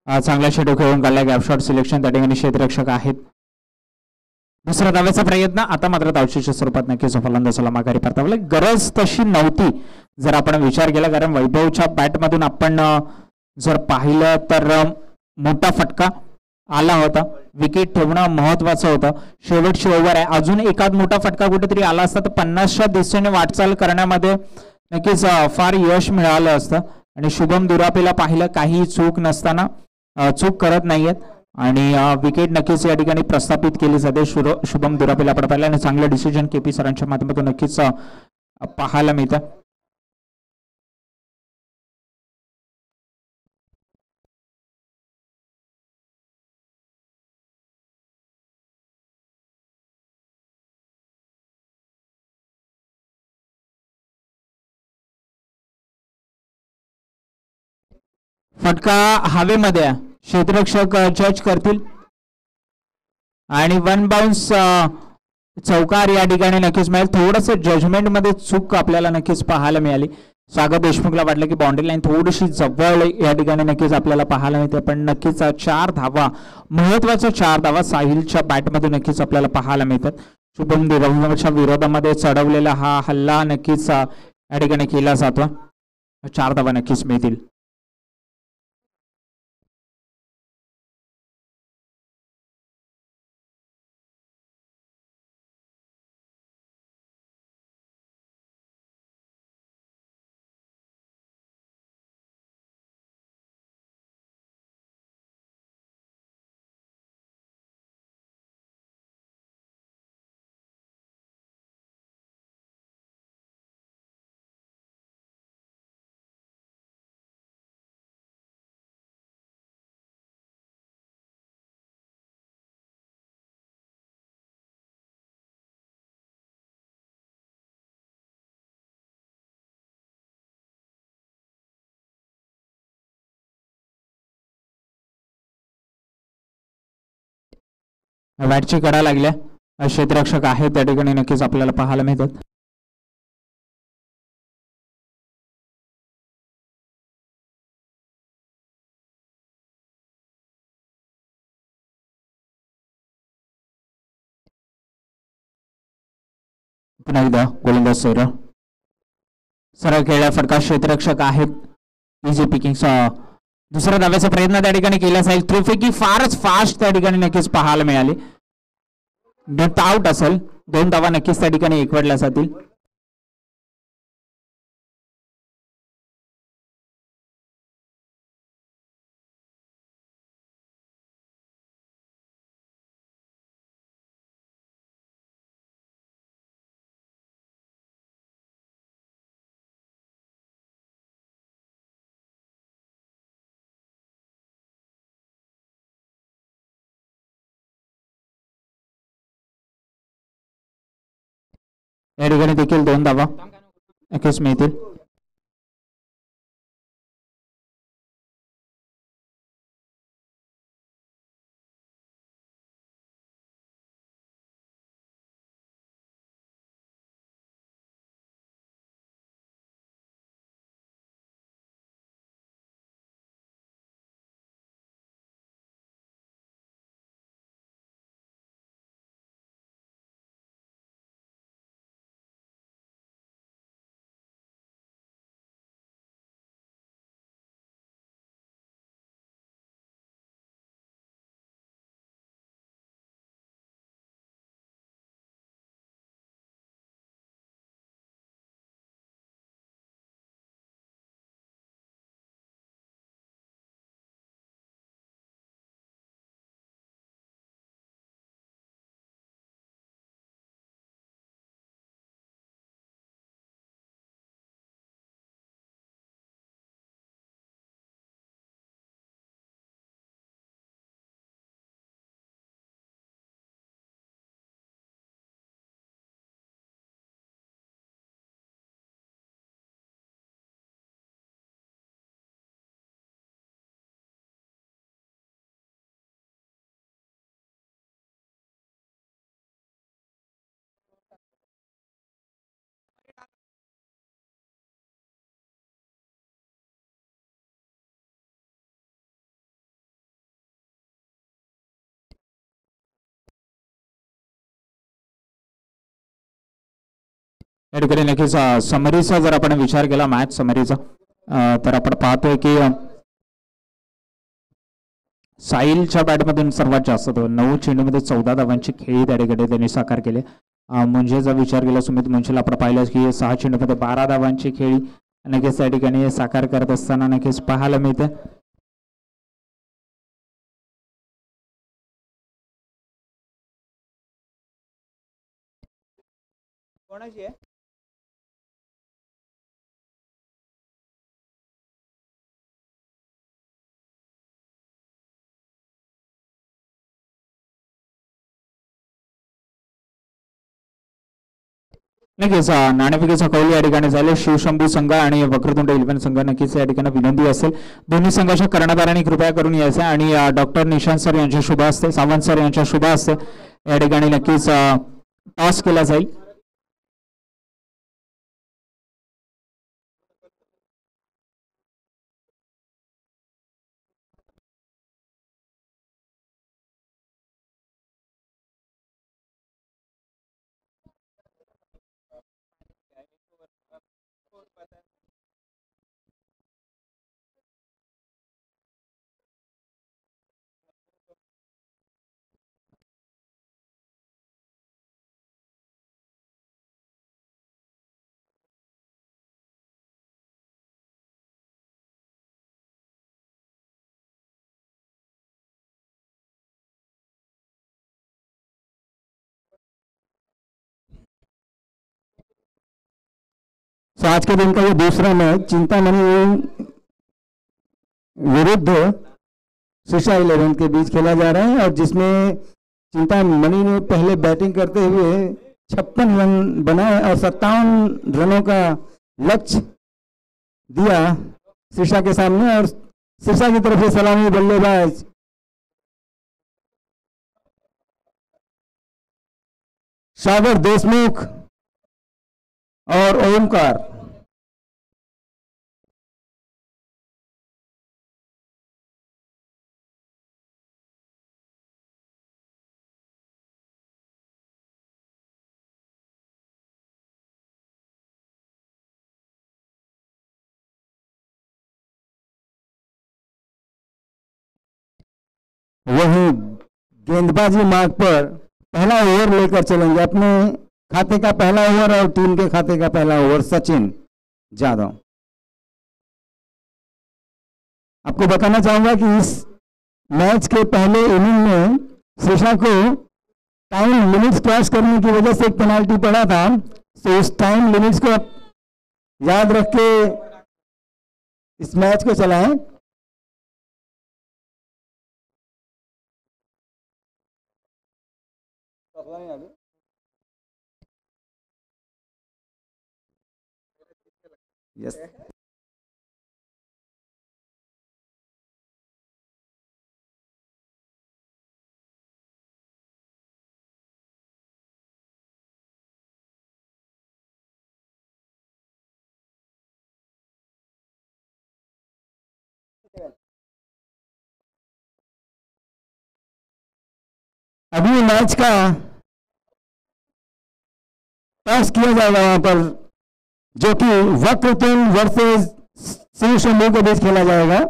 चांगला षटक खेळून काढला. गॅप शॉट सिलेक्शन त्या ठिकाणी क्षेत्ररक्षक आहेत. दुसरा धावेचा प्रयत्न आता मात्र धावचीच्या स्वरूपात नक्कीच फलंदाजाला माघारी परतावला. गरज तशी नव्हती जर आपण विचार केला कारण वैभवच्या बॅटमधून आपण जर पाहिलं तर मोठा फटका आला होता. विकेट ठेवणं महत्वाचं होतं. शेवटची ओव्हर आहे. अजून एखाद मोठा फटका कुठेतरी आला असता तर 50च्या दिशेने वाटचाल करण्यामध्ये नक्कीच फार यश मिळालं असतं. आणि शुभम दुरापेला पाहिलं काही चूक नसताना चूक करत नाहीयेत आणि विकेट नक्कीच या ठिकाणी प्रस्थापित केली जाते. शुभम दुरापेला पडतायला आणि चांगलं डिसिजन केपी सरांच्या माध्यमातून नक्कीच पाहायला मिळतं. फटका हवेमध्ये क्षेत्ररक्षक जज करतील आणि वन बाउन्स चौकार या ठिकाणी नक्कीच मिळेल. थोडस जजमेंट मध्ये चूक आपल्याला नक्कीच पाहायला मिळाली. सागर देशमुखला वाटलं की बाउंड्री लाईन थोडीशी जवळ या ठिकाणी नक्कीच आपल्याला पाहायला मिळते पण नक्कीच 4 धावा महत्वाच्या 4 धावा साहिलच्या बॅटमध्ये नक्कीच आपल्याला पाहायला मिळतात. शुभम देवच्या विरोधामध्ये चढवलेला हा हल्ला नक्कीच या ठिकाणी केला जातो. 4 धावा नक्कीच मिळतील. बॅटची कडा लागल्या. क्षेत्ररक्षक आहेत त्या ठिकाणी नक्कीच आपल्याला पाहायला मिळतात. पुन्हा एकदा गोलंदाज सरळ खेळला फटका. क्षेत्ररक्षक आहेत इझी पिकिंग. दुसऱ्या धाव्याचा प्रयत्न त्या ठिकाणी केला जाईल. थ्रोफेकी फारच फास्ट त्या ठिकाणी नक्कीच पाहायला मिळाली. आउट असेल. 2 धावा नक्कीच त्या ठिकाणी एकवटल्या जातील. या ठिकाणी देखील 2 धावा नक्कीच मिळतील. या ठिकाणी नक्कीच समरीचा जर आपण विचार केला मॅच समरीचा तर आपण पाहतोय की साहिलच्या बॅटमधून सर्वात जास्त 9 चेंडूमध्ये 14 धावांची खेळी त्या ठिकाणी त्यांनी साकार केले. मुंजेचा विचार केला सुमित मुंजेला आपण पाहिलं की 6 चेंडूमध्ये 12 धावांची खेळी नक्कीच त्या ठिकाणी साकार करत असताना नक्कीच पाहायला मिळते. कोणाची आहे नक्कीच नाणेफेकीचा कौल या ठिकाणी झाले. शिवशंभू संघ आणि वक्रतुंड 11 संघ नक्कीच या ठिकाणी विनंती असेल दोन्ही संघाच्या कर्णधारांनी कृपया करून यायचे आणि डॉक्टर निशांत सर यांच्या शुभ हस्ते सावंत सर यांच्या शुभ हस्ते या ठिकाणी नक्कीच टॉस केला जाईल. तो आज के दिन का ये दूसरा मैच चिंतामणि विरुद्ध शीशा 11 के बीच खेला जा रहा है और जिसमें चिंतामणि ने पहले बैटिंग करते हुए 56 रन बनाए और 57 रनों का लक्ष्य दिया शीशा के सामने और शीशा की तरफ से सलामी बल्लेबाज सागर देशमुख और ओमकार। वहीं गेंदबाजी मार्ग पर पहला ओवर लेकर चलेंगे अपने खाते का पहला ओवर और टीम के खाते का पहला ओवर सचिन यादव। आपको बताना चाहूंगा कि इस मैच के पहले इनिंग में शीशा को टाइम लिमिट्स क्रॉस करने की वजह से एक पेनाल्टी पड़ा था, तो उस टाइम लिमिट्स को याद रख के इस मैच को चलाएं। यस अभी मैच का टॉस किया जाएगा वहां पर, जो कि वक्रतुंड वर्सेस शिव शंभू के बीच खेला जाएगा।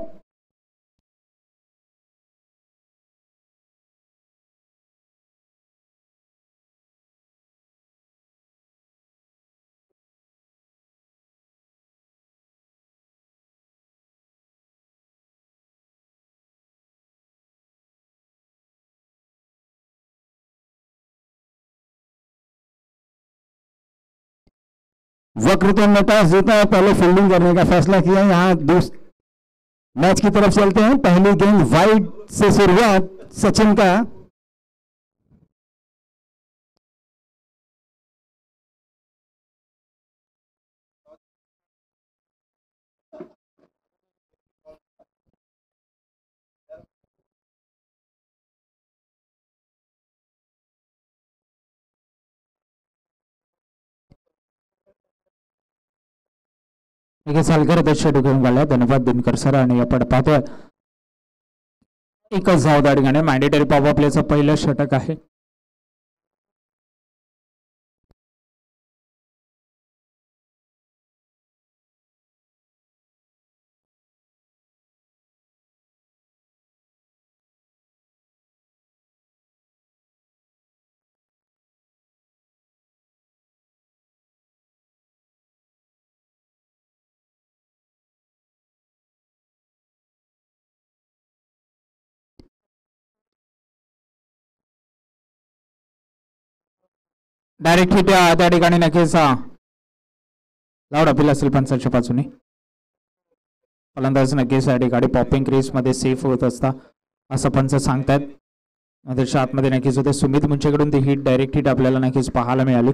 वक्रतुंड ने टॉस जीता है, पहले फील्डिंग करने का फैसला किया। यहाँ मैच की तरफ चलते हैं। पहली गेंद वाइड से शुरुआत सचिन का। सालकर चेंडू घेऊन गेला, धन्यवाद दिनकर सर. आणि आपण पाहतोय एकच धाव त्या ठिकाणी. मॅन्डेटरी पॉवर प्लेचं पहिलं षटक आहे. डायरेक्ट हिट त्या ठिकाणी नक्कीच लाऊड अपील असेल पंचांच्या बाजूने. फलंदाज नक्कीच या ठिकाणी पॉपिंग क्रीज मध्ये सेफ होत असता असं पंच सांगतात. त्याच्या आतमध्ये नक्कीच होते सुमित मुंचेकडून ती हिट, डायरेक्ट हिट आपल्याला नक्कीच पाहायला मिळाली.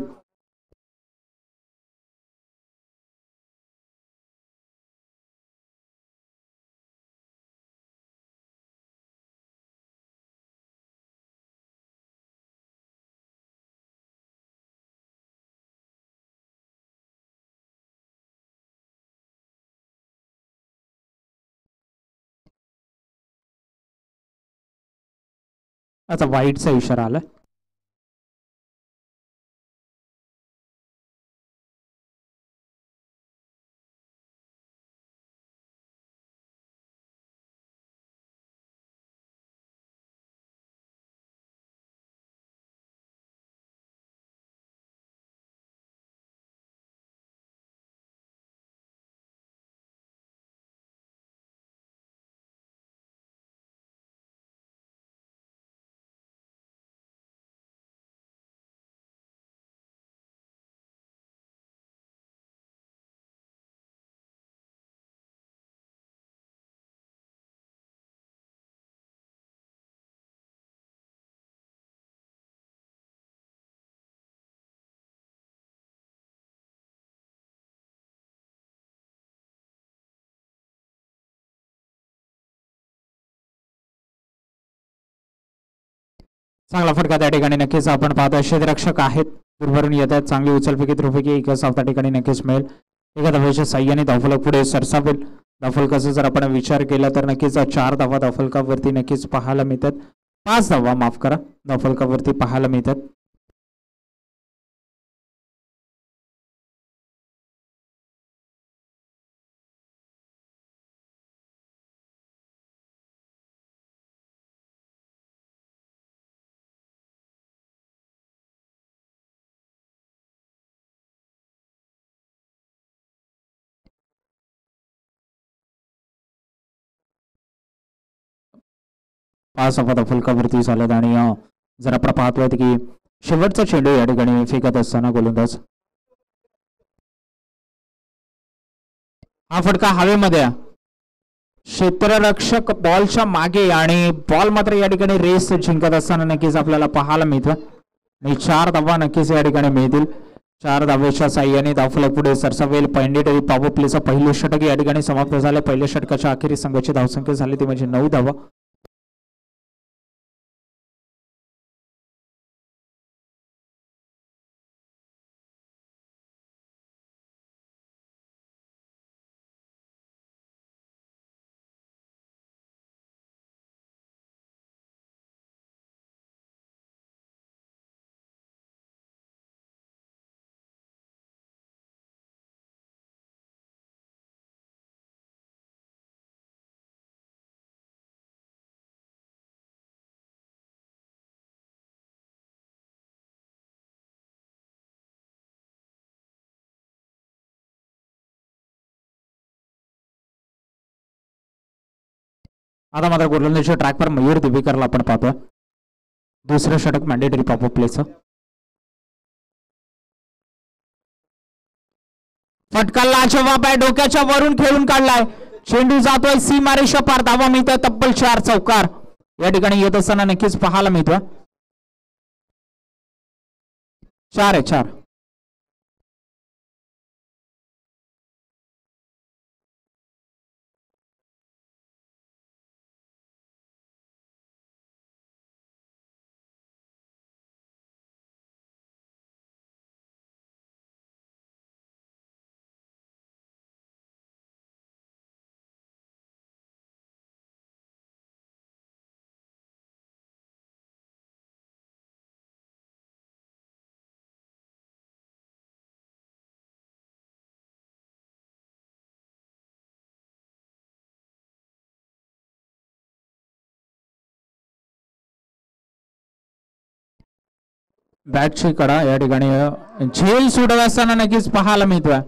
आता वाईटचा इशारा आला. चांगला फटका त्या ठिकाणी नक्कीच आपण पाहतो. क्षेत्ररक्षक आहेत, दूरवरून येत आहेत. चांगली उचलफेकी द्रुफेकी एक साव त्या ठिकाणी नक्कीच मिळेल. एका धावेच्या साह्याने धावफलक पुढे सरसावेल. धावफलकाचा जर आपण विचार केला तर नक्कीच 4 धावा धावफलकावरती नक्कीच पाहायला मिळतात. 5 धावा माफ करा धावफलकावरती पाहायला मिळतात. पाच धावा फलकावरती झाल्यात आणि जर आपण पाहतोय की शेवटचा चेंडू या ठिकाणी फेकत असताना गोलंदाज हा फटका हवेमध्ये, क्षेत्ररक्षक बॉलच्या मागे आणि बॉल मात्र या ठिकाणी रेस जिंकत असताना नक्कीच आपल्याला पाहायला मिळतं आणि 4 धावा नक्कीच या ठिकाणी मिळतील. 4 धावेच्या साह्याने धावफलक पुढे सरसावेल. मॅन्डेटरी पॉवर प्लेचं पहिलं षटक या ठिकाणी समाप्त झाले. पहिल्या षटकाच्या अखेरीस संघाची धावसंख्या झाली ती म्हणजे 9 धावा. आता मात्र गोलंदाजीच्या ट्रॅकवर मयूर दिवेकरला आपण पाहतोय. दुसरं षटक मॅन्डेटरी पॉवर प्लेचं. फटका लाजवाब आहे. डोक्याच्या वरून खेळून काढलाय. चेंडू जातोय सीमारेषा पार. धावा मिळतोय तब्बल 4 चौकार या ठिकाणी येत असताना नक्कीच पाहायला मिळतोय. 4 आहे 4. बॅटची कडा या ठिकाणी झेल सुटत असताना नक्कीच पाहायला मिळतोय.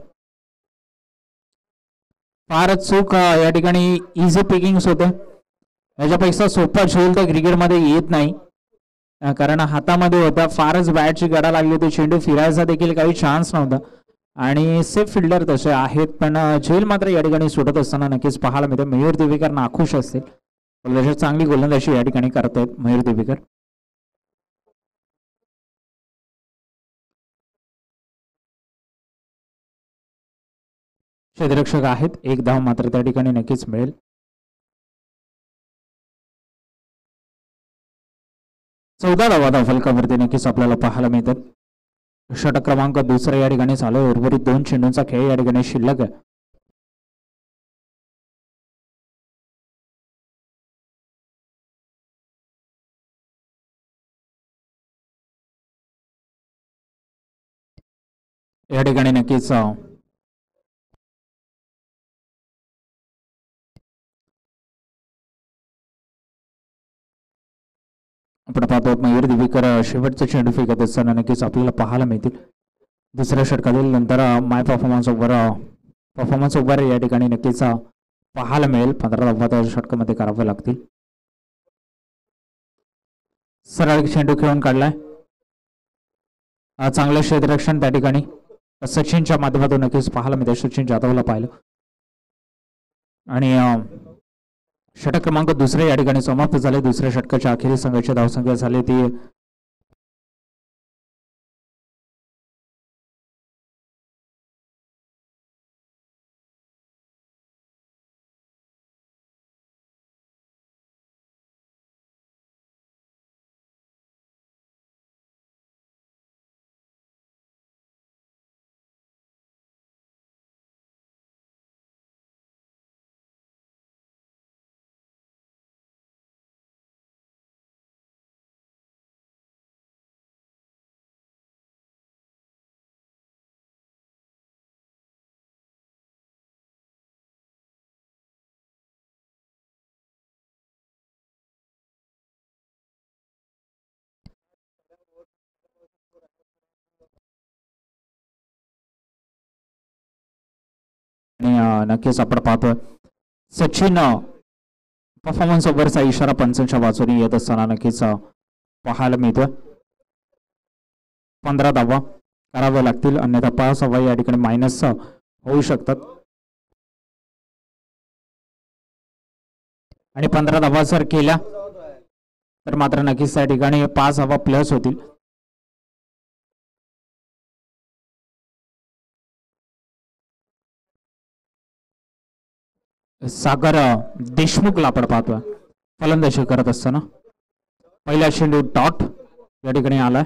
फारच चूक या ठिकाणी इझी पिकिंग्स होते. याच्यापेक्षा सोपा झेल तर क्रिकेटमध्ये येत नाही कारण हातामध्ये होता. फारच बॅटची कडा लागली होती. चेंडू फिरायचा देखील काही चान्स नव्हता आणि सेफ फिल्डर तसे आहेत पण झेल मात्र या ठिकाणी सुटत असताना नक्कीच पाहायला मिळते. मयूर दिवेकर नाखुश असतील. चांगली गोलंदाजी या ठिकाणी करतायत मयूर दिवेकर. क्षेत्ररक्षक आहेत. 1 धाव मात्र त्या ठिकाणी नक्कीच मिळेल. चौदा धावा धावफलकावरती नक्कीच आपल्याला पाहायला मिळतात. षटक क्रमांक 2 या ठिकाणी चालू आहे. उर्वरित 2 चेंडूंचा खेळ या ठिकाणी शिल्लक आहे. या ठिकाणी नक्कीच आपण पाहतो मयूर दिवेकर शेवटचा चेंडू फेकत असताना नक्कीच आपल्याला पाहायला मिळतील. दुसऱ्या षटकातील नंतर माय परफॉर्मन्स ओव्हर या ठिकाणी नक्कीच पाहायला मिळेल. 15 धावा षटकामध्ये करावे लागतील. सरळ चेंडू खेळून काढलाय. चांगलं क्षेत्ररक्षण त्या ठिकाणी सचिनच्या माध्यमातून नक्कीच पाहायला मिळते. सचिन जाधवला पाहिलं आणि षटक क्रमांक 2 या ठिकाणी समाप्त झाले. दुसऱ्या षटकाच्या अखेरीस संघाची धावसंख्या झाली ती नक्कीच आपण पाहतोय सचिन परफॉर्मन्स ओव्हरचा इशारा पंचांच्या बाजूने येत असताना नक्कीच पाहायला मिळतोय. 15 धावा कराव्या लागतील अन्यथा 5 धावा या ठिकाणी मायनस होऊ शकतात आणि 15 धावा जर केल्या तर मात्र नक्कीच त्या ठिकाणी 5 धावा प्लस होतील. सागर देशमुखला आपण पाहतोय फलंदाजी करत असताना. पहिला चेंडू डॉट या ठिकाणी आलाय.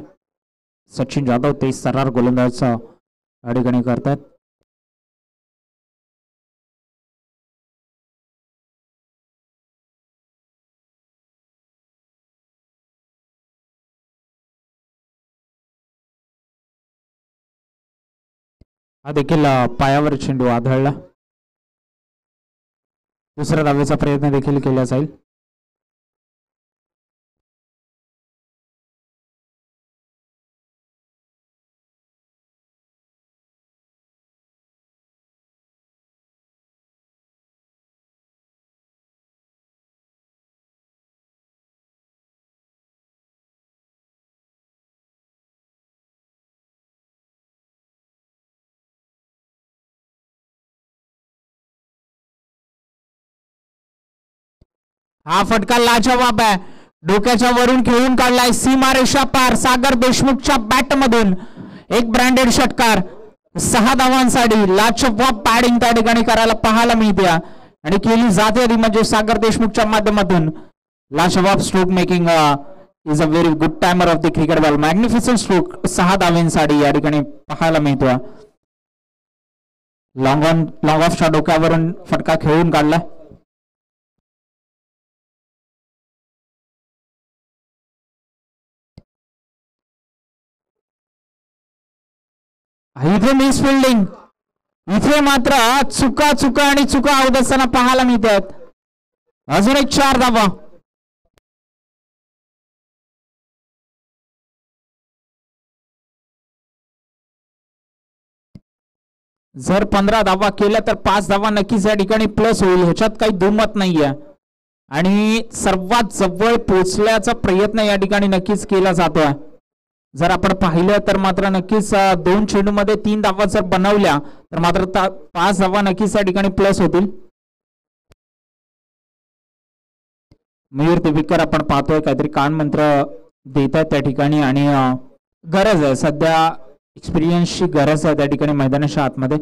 सचिन जाधव ते सरार गोलंदाज या ठिकाणी करतात. हा देखील पायावर चेंडू आढळला. दुसऱ्या धावेचा प्रयत्न देखील केला जाईल. हा फटका लाजवाब आहे. डोक्याच्या वरून खेळून काढलाय सीमारेषा पार. सागर देशमुखच्या बॅट मधून एक ब्रँडेड षटकार. 6 धावांसाठी लाजवाब बॅटिंग त्या ठिकाणी करायला पाहायला मिळते आणि केली जाते आधी म्हणजे सागर देशमुखच्या माध्यमातून. लाजवाब stroke making is a very good timer of the cricket ball. Magnificent stroke 6 धावांसाठी या ठिकाणी पाहायला मिळतो. लॉंग ऑफच्या डोक्यावरून फटका खेळून काढला. इथे मिस फिल्डिंग. इथे मात्र चुका चुका आणि चुका होत असताना पाहायला मिळतात. अजून एक 4 धावा. जर 15 धावा केल्या तर 5 धावा नक्कीच या ठिकाणी प्लस होईल. ह्याच्यात काही दुमत नाहीये आणि सर्वात जवळ पोहोचण्याचा प्रयत्न या ठिकाणी नक्कीच केला जातोय. जर आपण पाहिलं तर मात्र नक्कीच 2 चेंडूमध्ये 3 धावा जर बनवल्या तर मात्र 5 धावा नक्कीच या ठिकाणी प्लस होतील. मयूर दिवेकर आपण पाहतोय काहीतरी कान मंत्र देत आहेत त्या ठिकाणी आणि गरज आहे सध्या. एक्सपिरियन्सची गरज आहे त्या ठिकाणी मैदानाच्या आतमध्ये.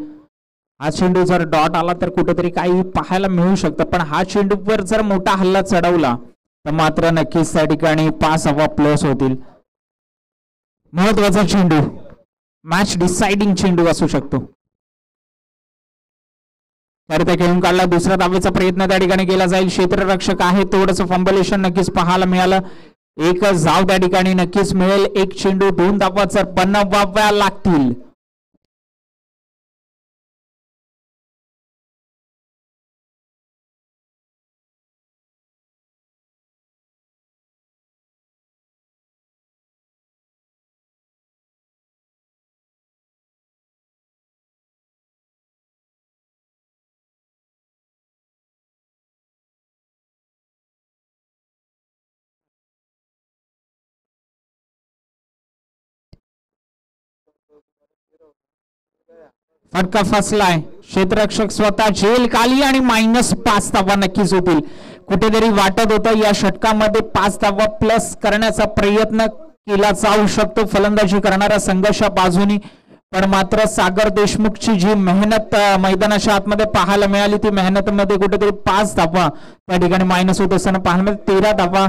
हा चेंडू जर डॉट आला तर कुठेतरी काही पाहायला मिळू शकतं पण हा चेंडूवर जर मोठा हल्ला चढवला तर मात्र नक्कीच त्या ठिकाणी 5 धावा प्लस होतील. महत्वाचा चेंडू मॅच डिसाइडिंग चेंडू असू शकतो. त्याने खेळून काढला. दुसऱ्या धावेचा प्रयत्न त्या ठिकाणी केला जाईल. क्षेत्ररक्षक आहे थोडंसं फंबलेशन नक्कीच पाहायला मिळालं. एक धाव त्या ठिकाणी नक्कीच मिळेल. एक चेंडू 2 धावा जर बनवाव्या लागतील. फटका फसलाय. क्षेत्ररक्षक स्वतः जेल खाली आणि -5 धावा नक्कीच होतील. कुठेतरी वाटत होतं या षटकामध्ये 5 धावा प्लस करण्याचा प्रयत्न केला जाऊ शकतो फलंदाजी करणाऱ्या संघर्षा बाजूनी पण मात्र सागर देशमुखची जी मेहनत मैदानाच्या आतमध्ये पाहायला मिळाली ती मेहनतमध्ये कुठेतरी 5 धावा त्या ठिकाणी मायनस होत असताना पाहायला मिळालं. 13 धावा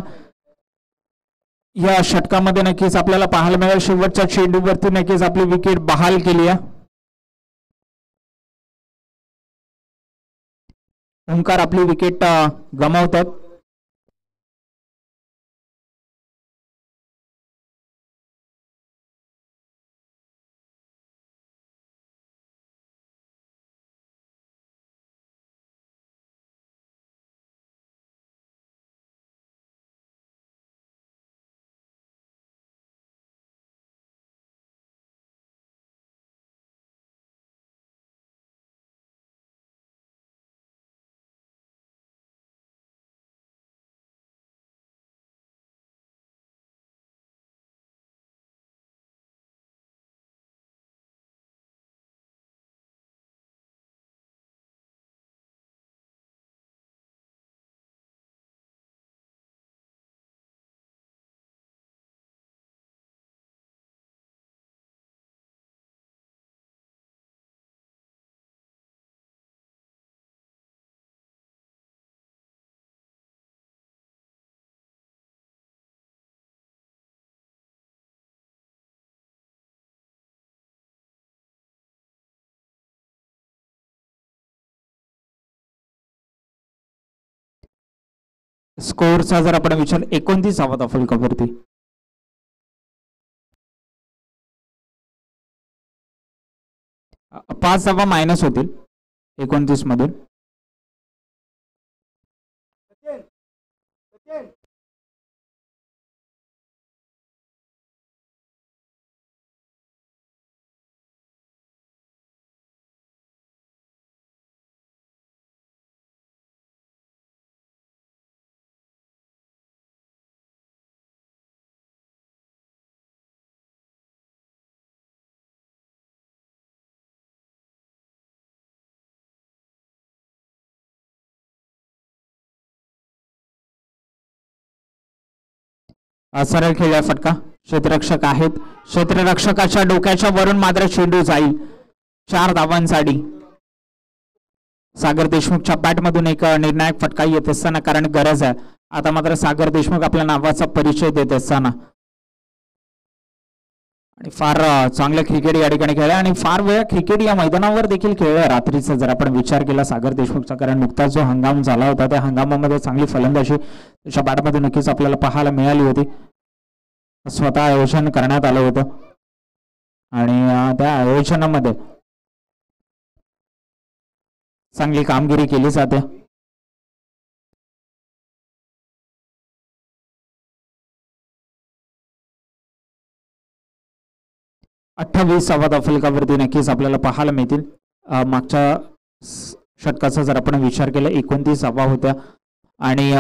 या षटकामध्ये नक्कीच आपल्याला पाहायला मिळेल. शेवटच्या चेंडूवरती नक्कीच आपली विकेट बहाल केली आहे. ओंकार आपली विकेट गमावतात. स्कोअरचा जर आपण विचार 29 धावा फलकावरती. पाच धावा मायनस होतील 29 मधून. सरळ खेळला फटका. क्षेत्ररक्षक आहेत. क्षेत्ररक्षकाच्या डोक्याच्या वरून मात्र चेंडू जाईल 4 धावांसाठी. सागर देशमुखच्या बॅटमधून एक निर्णायक फटका येत असताना, कारण गरज आहे आता मात्र सागर देशमुख आपल्या नावाचा परिचय देत असताना. आणि फार चांगलं क्रिकेट या ठिकाणी खेळलं आणि फार वेळा क्रिकेट या मैदानावर देखील खेळलं रात्रीचा जर आपण विचार केला सागर देशमुखचा, कारण नुकताच जो हंगाम झाला होता त्या हंगामामध्ये चांगली फलंदाजी त्याच्या बॅटमध्ये नक्कीच आपल्याला पाहायला मिळाली होती. स्वतः आयोजन करण्यात आलं होतं आणि त्या आयोजनामध्ये चांगली कामगिरी केली जाते. अठ्ठावीसावा फलकावरती नक्कीच आपल्याला पाहायला मिळतील. मागच्या षटकाचा जर आपण विचार केला 29 धावा होत्या आणि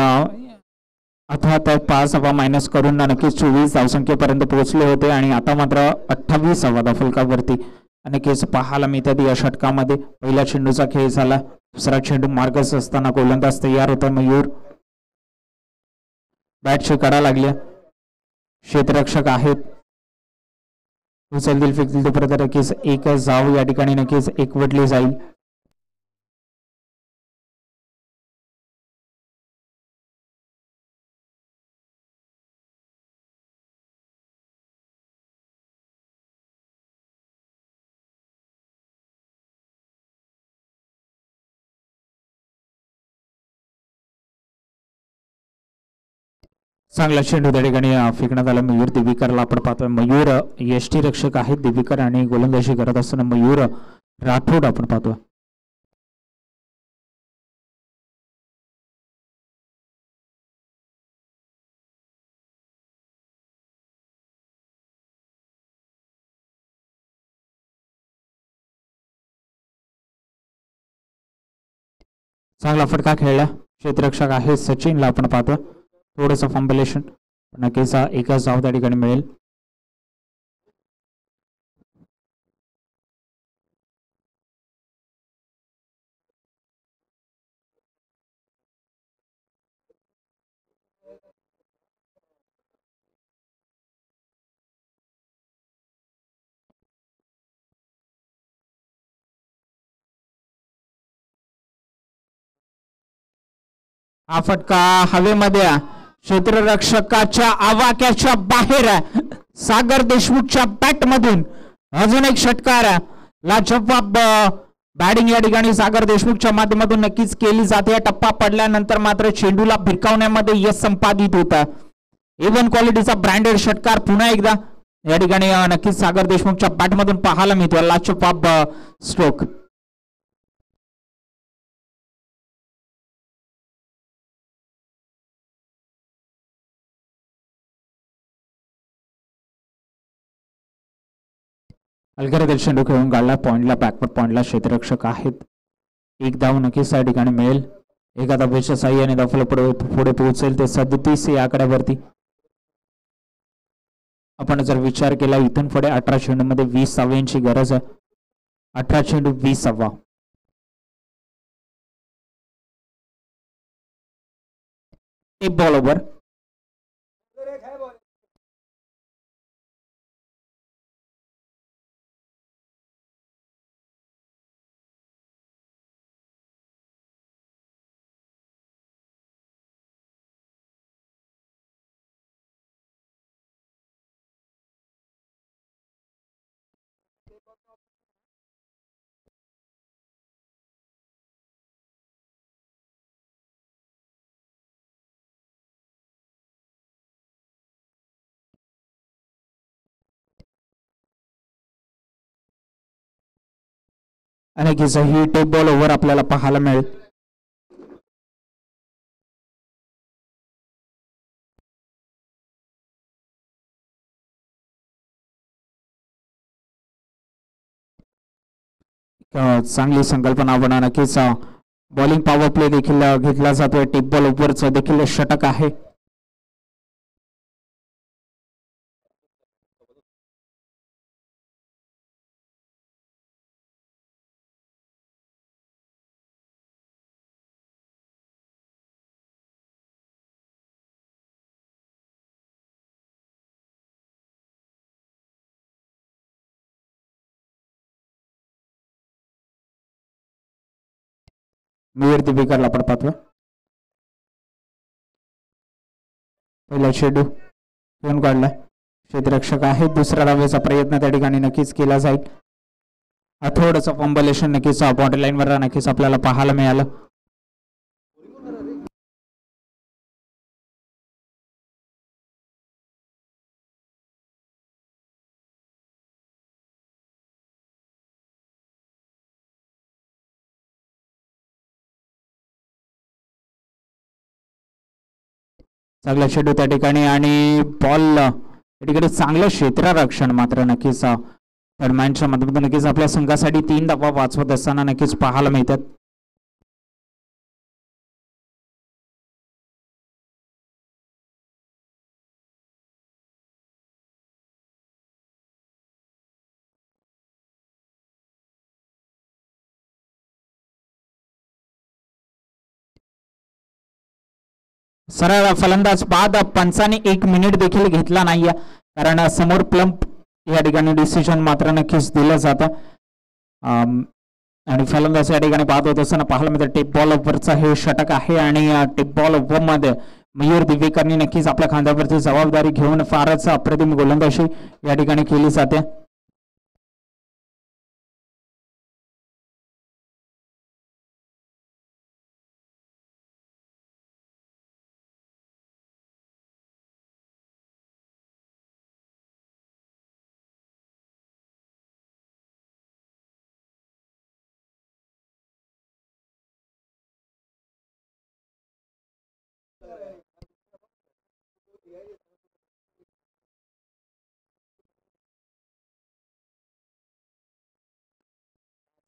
आता त्या 5 धावा मायनस करून नक्कीच 24 धावसंख्येपर्यंत पोहोचले होते आणि आता मात्र 28 फलकावरती नक्कीच पाहायला मिळतात. या षटकामध्ये पहिल्या चेंडूचा खेळ झाला. दुसरा चेंडू मार्गच असताना गोलंदाज तयार होता मयूर. बॅटची कडा लागल्या. क्षेत्ररक्षक आहेत. उचलतील फेकतील तोपर्यंत नक्कीच एक जाव या ठिकाणी नक्कीच एकवटली जाईल. चांगला चेंडू त्या ठिकाणी फेकण्यात आला. मयूर दिवेकरला आपण पाहतोय. मयूर यष्टीरक्षक आहेत दिवेकर आणि गोलंदाजी करत असताना मयूर राठोड आपण पाहतोय. चांगला फटका खेळला. क्षेत्ररक्षक आहे सचिनला आपण पाहतोय. थोडंसं फॉम्बिलेशन नक्कीच एकच धाव त्या ठिकाणी मिळेल. हा फटका हवेमध्ये क्षेत्ररक्षकाच्या आवाक्याच्या बाहेर सागर देशमुखच्या बॅट मधून अजून एक षटकार लाजवाब बॅटिंग या ठिकाणी सागर देशमुखच्या माध्यमातून नक्कीच केली जाते. टप्पा पडल्यानंतर मात्र चेंडूला भिरकावण्यामध्ये यश संपादित होता. इव्हन क्वालिटीचा ब्रँडेड षटकार पुन्हा एकदा या ठिकाणी नक्कीच सागर देशमुखच्या बॅटमधून पाहायला मिळतो. लाजवाब स्ट्रोक. अलगरदल चेंडू खेळून गाडला. पॉइंटला बॅकवर्ड पॉइंटला क्षेत्ररक्षक आहेत. एक धाव नक्कीच या ठिकाणी मिळेल. एका धावेच्या साह्याने धाव पुढे पोहोचेल ते 37 या आकड्यावरती. आपण जर विचार केला इथून पुढे 18 चेंडूमध्ये 20 धावांची गरज आहे. 18 चेंडू 20 धावा. एक बॉल ओव्हर. आणि ही टेप बॉल ओव्हर आपल्याला पाहायला मिळेल. चांगली संकल्पना आपण नक्कीच बॉलिंग पॉवर प्ले देखील घेतला जातोय. टेप बॉल ओव्हरचं देखील षटक आहे. मीर दिवेकरला आपण पाहतोय. पहिला चेंडू घेऊन काढलाय. क्षेत्ररक्षक आहे. दुसऱ्या धावेचा प्रयत्न त्या ठिकाणी नक्कीच केला जाईल. थोडंसं फंबलेशन नक्कीच बॉर्डर लाईनवर नक्कीच आपल्याला पाहायला मिळालं. चांगला चेंडू त्या ठिकाणी आणि बॉल त्या ठिकाणी चांगलं क्षेत्ररक्षण मात्र नक्कीच दरम्यानच्या माध्यमातून नक्कीच आपल्या संघासाठी 3 धावा वाचवत असताना नक्कीच पाहायला मिळतात. सरळ फलंदाज बाद पंचाने 1 मिनिट देखील घेतला नाहीये कारण समोर प्लंप या ठिकाणी डिसिजन मात्र नक्कीच दिलं जातं. आणि फलंदाज या ठिकाणी बाद होत असताना पाहायला मिळतं. टेप बॉल ओव्हरचा हे षटक आहे आणि टेप बॉल ओव्हर मध्ये मयूर दिवेकरनी नक्कीच आपल्या खांद्यावरची जबाबदारी घेऊन फारच अप्रतिम गोलंदाजी या ठिकाणी केली जाते.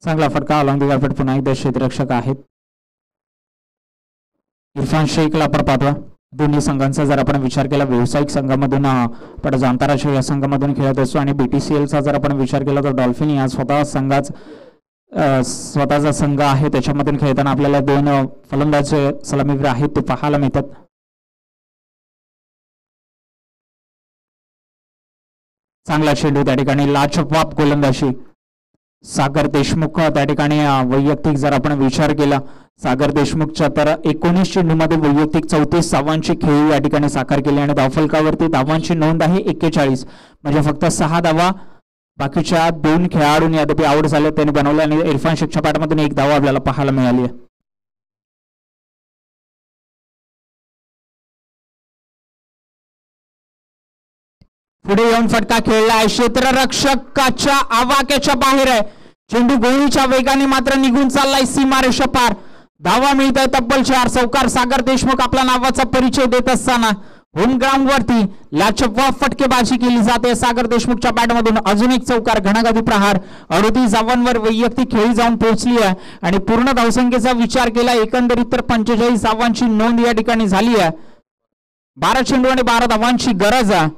चांगला फटका अलॉंग द कार्पेट. पुन्हा एकदा क्षेत्ररक्षक आहेत. इरफान शेखला आपण पाहतो. दोन्ही संघांचा जर आपण विचार केला व्यावसायिक संघामधून आपण आंतरराष्ट्रीय संघामधून खेळत असतो आणि BTCLचा जर आपण विचार केला तर डॉल्फिन या स्वतःचा संघ आहे. त्याच्यामधून खेळताना आपल्याला 2 फलंदाज सलामीवीर आहेत ते पाहायला मिळतात. चांगला चेंडू त्या ठिकाणी लाजवाब गोलंदाजी सागर देशमुख त्या ठिकाणी वैयक्तिक जर आपण विचार केला सागर देशमुखच्या तर 19 चेंडूमध्ये वैयक्तिक 34 धावांची खेळी या ठिकाणी साकार केली आणि धावफलकावरती धावांची नोंद आहे 41. म्हणजे फक्त 6 धावा बाकीच्या 2 खेळाडूंनी अद्याप आउट झाले त्यांनी बनवले आणि इरफान शेखच्या पाठमधून 1 धावा आपल्याला पाहायला मिळाली आहे. पुढे येऊन फटका खेळलाय. क्षेत्ररक्षकाच्या आवाक्याच्या बाहेर आहे. चेंडू गोळीच्या वेगाने मात्र निघून चाललाय सीमारेषा पार. धावा मिळत आहे तब्बल 4. चौकार सागर देशमुख आपला नावाचा परिचय देत असताना होम ग्राउंड वरती लाजवाब फटकेबाजी केली जाते सागर देशमुखच्या बॅटमधून. अजून एक चौकार घणाघाती प्रहार 38 धावांवर वैयक्तिक खेळी जाऊन पोहोचली आहे आणि पूर्ण धावसंख्येचा विचार केला एकंदरीत तर 45 धावांची नोंद या ठिकाणी झाली आहे. 12 चेंडू आणि 12 धावांची गरज आहे.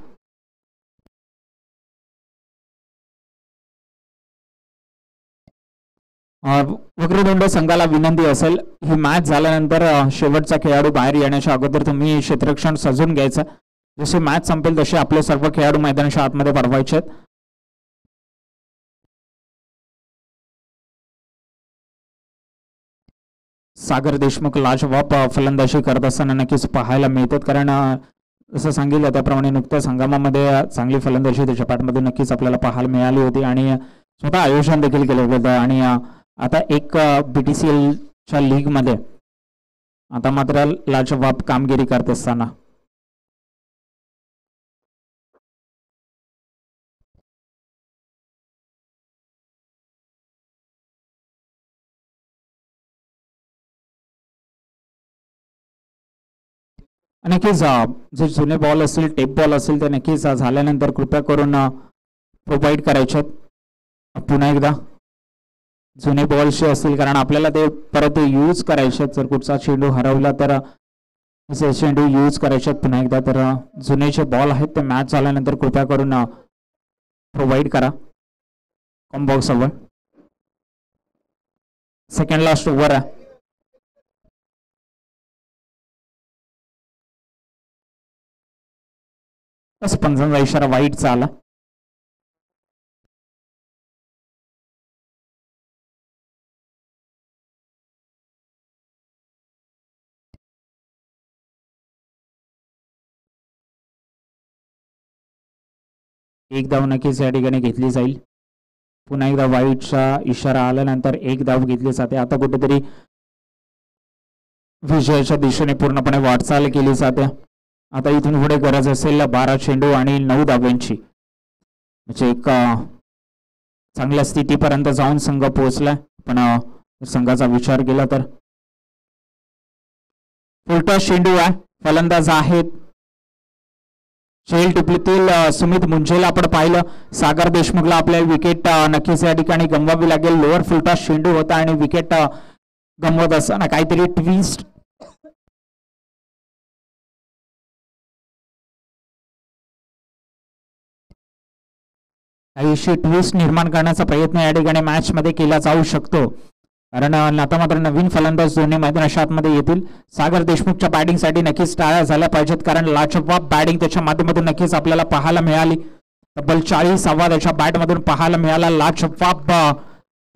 वक्रतुंड संघाला विनंती असेल ही मॅच झाल्यानंतर शेवटचा खेळाडू बाहेर येण्याच्या अगोदर तुम्ही क्षेत्ररक्षण सजून घ्यायचं. जसे मॅच संपेल तसे आपले सर्व खेळाडू मैदानाच्या आतमध्ये पाठवायचे आहेत. सागर देशमुख लाजवाब फलंदाजी करत असताना नक्कीच पाहायला मिळतात कारण जसं सांगितलं त्याप्रमाणे नुकत्याच हंगामामध्ये चांगली फलंदाजी त्याच्या पाठमधून नक्कीच आपल्याला पाहायला मिळाली होती आणि स्वतः आयोजन देखील केलं होतं आणि आता एक BTCLच्या लीग मध्ये आता मात्र लाजवाब कामगिरी करत असताना नक्कीच जे जुने बॉल असतील, टेप बॉल असेल, ते नक्कीच झाल्यानंतर कृपया करून प्रोव्हाइड करायचे पुन्हा एकदा जुने बॉल्स असतील, कारण आपल्याला ते परत यूज करायचे. जर कुठचा चेंडू हरवला तर असे चेंडू यूज करायचे पुन्हा एकदा. तर जुने जे बॉल आहेत ते मॅच झाल्यानंतर कृपया करून प्रोव्हाइड करा कॉम्बॉक्स वर. सेकंड लास्ट ओव्हर आहे. पंचांचा इशारा वाईटचा आला. एक धाव नक्कीच या ठिकाणी घेतली जाईल. पुन्हा एकदा वाईटचा इशारा आल्यानंतर एक धाव घेतली जाते. आता कुठेतरी विजयाच्या दिशेने पूर्णपणे वाटचाल केली जाते. आता इथून पुढे गरज असेल 12 चेंडू आणि 9 धावांची. म्हणजे एक चांगल्या स्थितीपर्यंत जाऊन संघ पोहोचलाय. पण संघाचा विचार केला तर फुलटॉस चेंडू आहे. फलंदाज आहेत शेल टिपलीतील सुमित मुंजेला आपण पाहिलं. सागर देशमुखला आपल्या विकेट नक्कीच या ठिकाणी गमवावी लागेल. लोअर फुलटॉस चेंडू होता आणि विकेट गमवत असताना काहीतरी ट्विस्ट काहीशी ट्विस्ट निर्माण करण्याचा प्रयत्न या ठिकाणी मॅच मध्ये केला जाऊ शकतो. कारण आता मात्र नवीन फलंदाज दोन्ही मैदानाच्या आतमध्ये येतील. सागर देशमुखच्या बॅटिंगसाठी नक्कीच टाळ्या झाल्या पाहिजेत, कारण लाजवाब बॅटिंग त्याच्या माध्यमातून नक्कीच आपल्याला पाहायला मिळाली. तब्बल 40 त्याच्या बॅटमधून पाहायला मिळाला. लाजवाब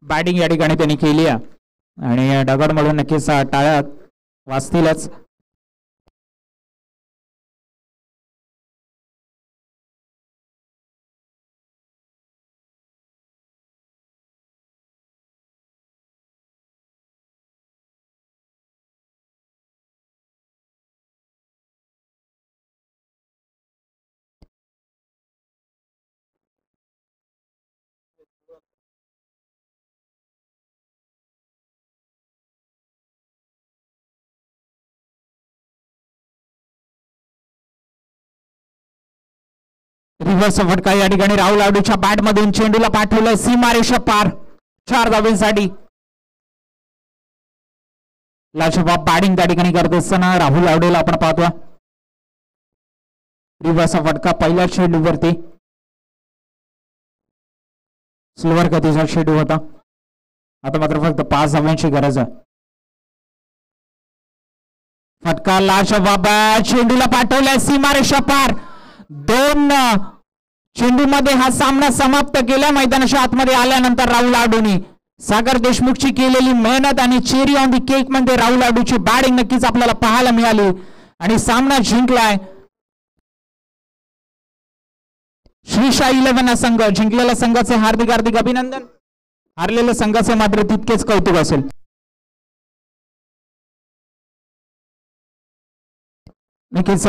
बॅटिंग या ठिकाणी त्यांनी केली आहे आणि दगडमधून नक्कीच टाळ्या वाजतीलच. रिव्हर्स फटका या ठिकाणी राहुल आडूच्या बॅट मधून चेंडूला पाठवलं सीमारेषा पार 4 धावांसाठी. लाजवाब बॅटिंग त्या ठिकाणी करत असताना राहुल आडूला आपण पाहतोय. रिव्हर्स फटका पहिल्या चेंडूवरती. स्लोअर गतीचा चेंडू होता. आता मात्र फक्त 5 धावांची गरज आहे. फटका लाजवाब चेंडूला पाठवलाय सीमारेषा पार. 2 चेंडू मध्ये हा सामना समाप्त केला. मैदानाच्या आतमध्ये आल्यानंतर राहुल आडूनी सागर देशमुखची केलेली मेहनत आणि चेरी ऑन दी केक मध्ये राहुल आडूची बॅटिंग नक्कीच आपल्याला पाहायला मिळाली आणि सामना जिंकलाय. श्रीशा 11 संघ जिंकलेल्या संघाचे हार्दिक हार्दिक अभिनंदन. हारलेल्या संघाचे मात्र तितकेच कौतुक असेल. नक्कीच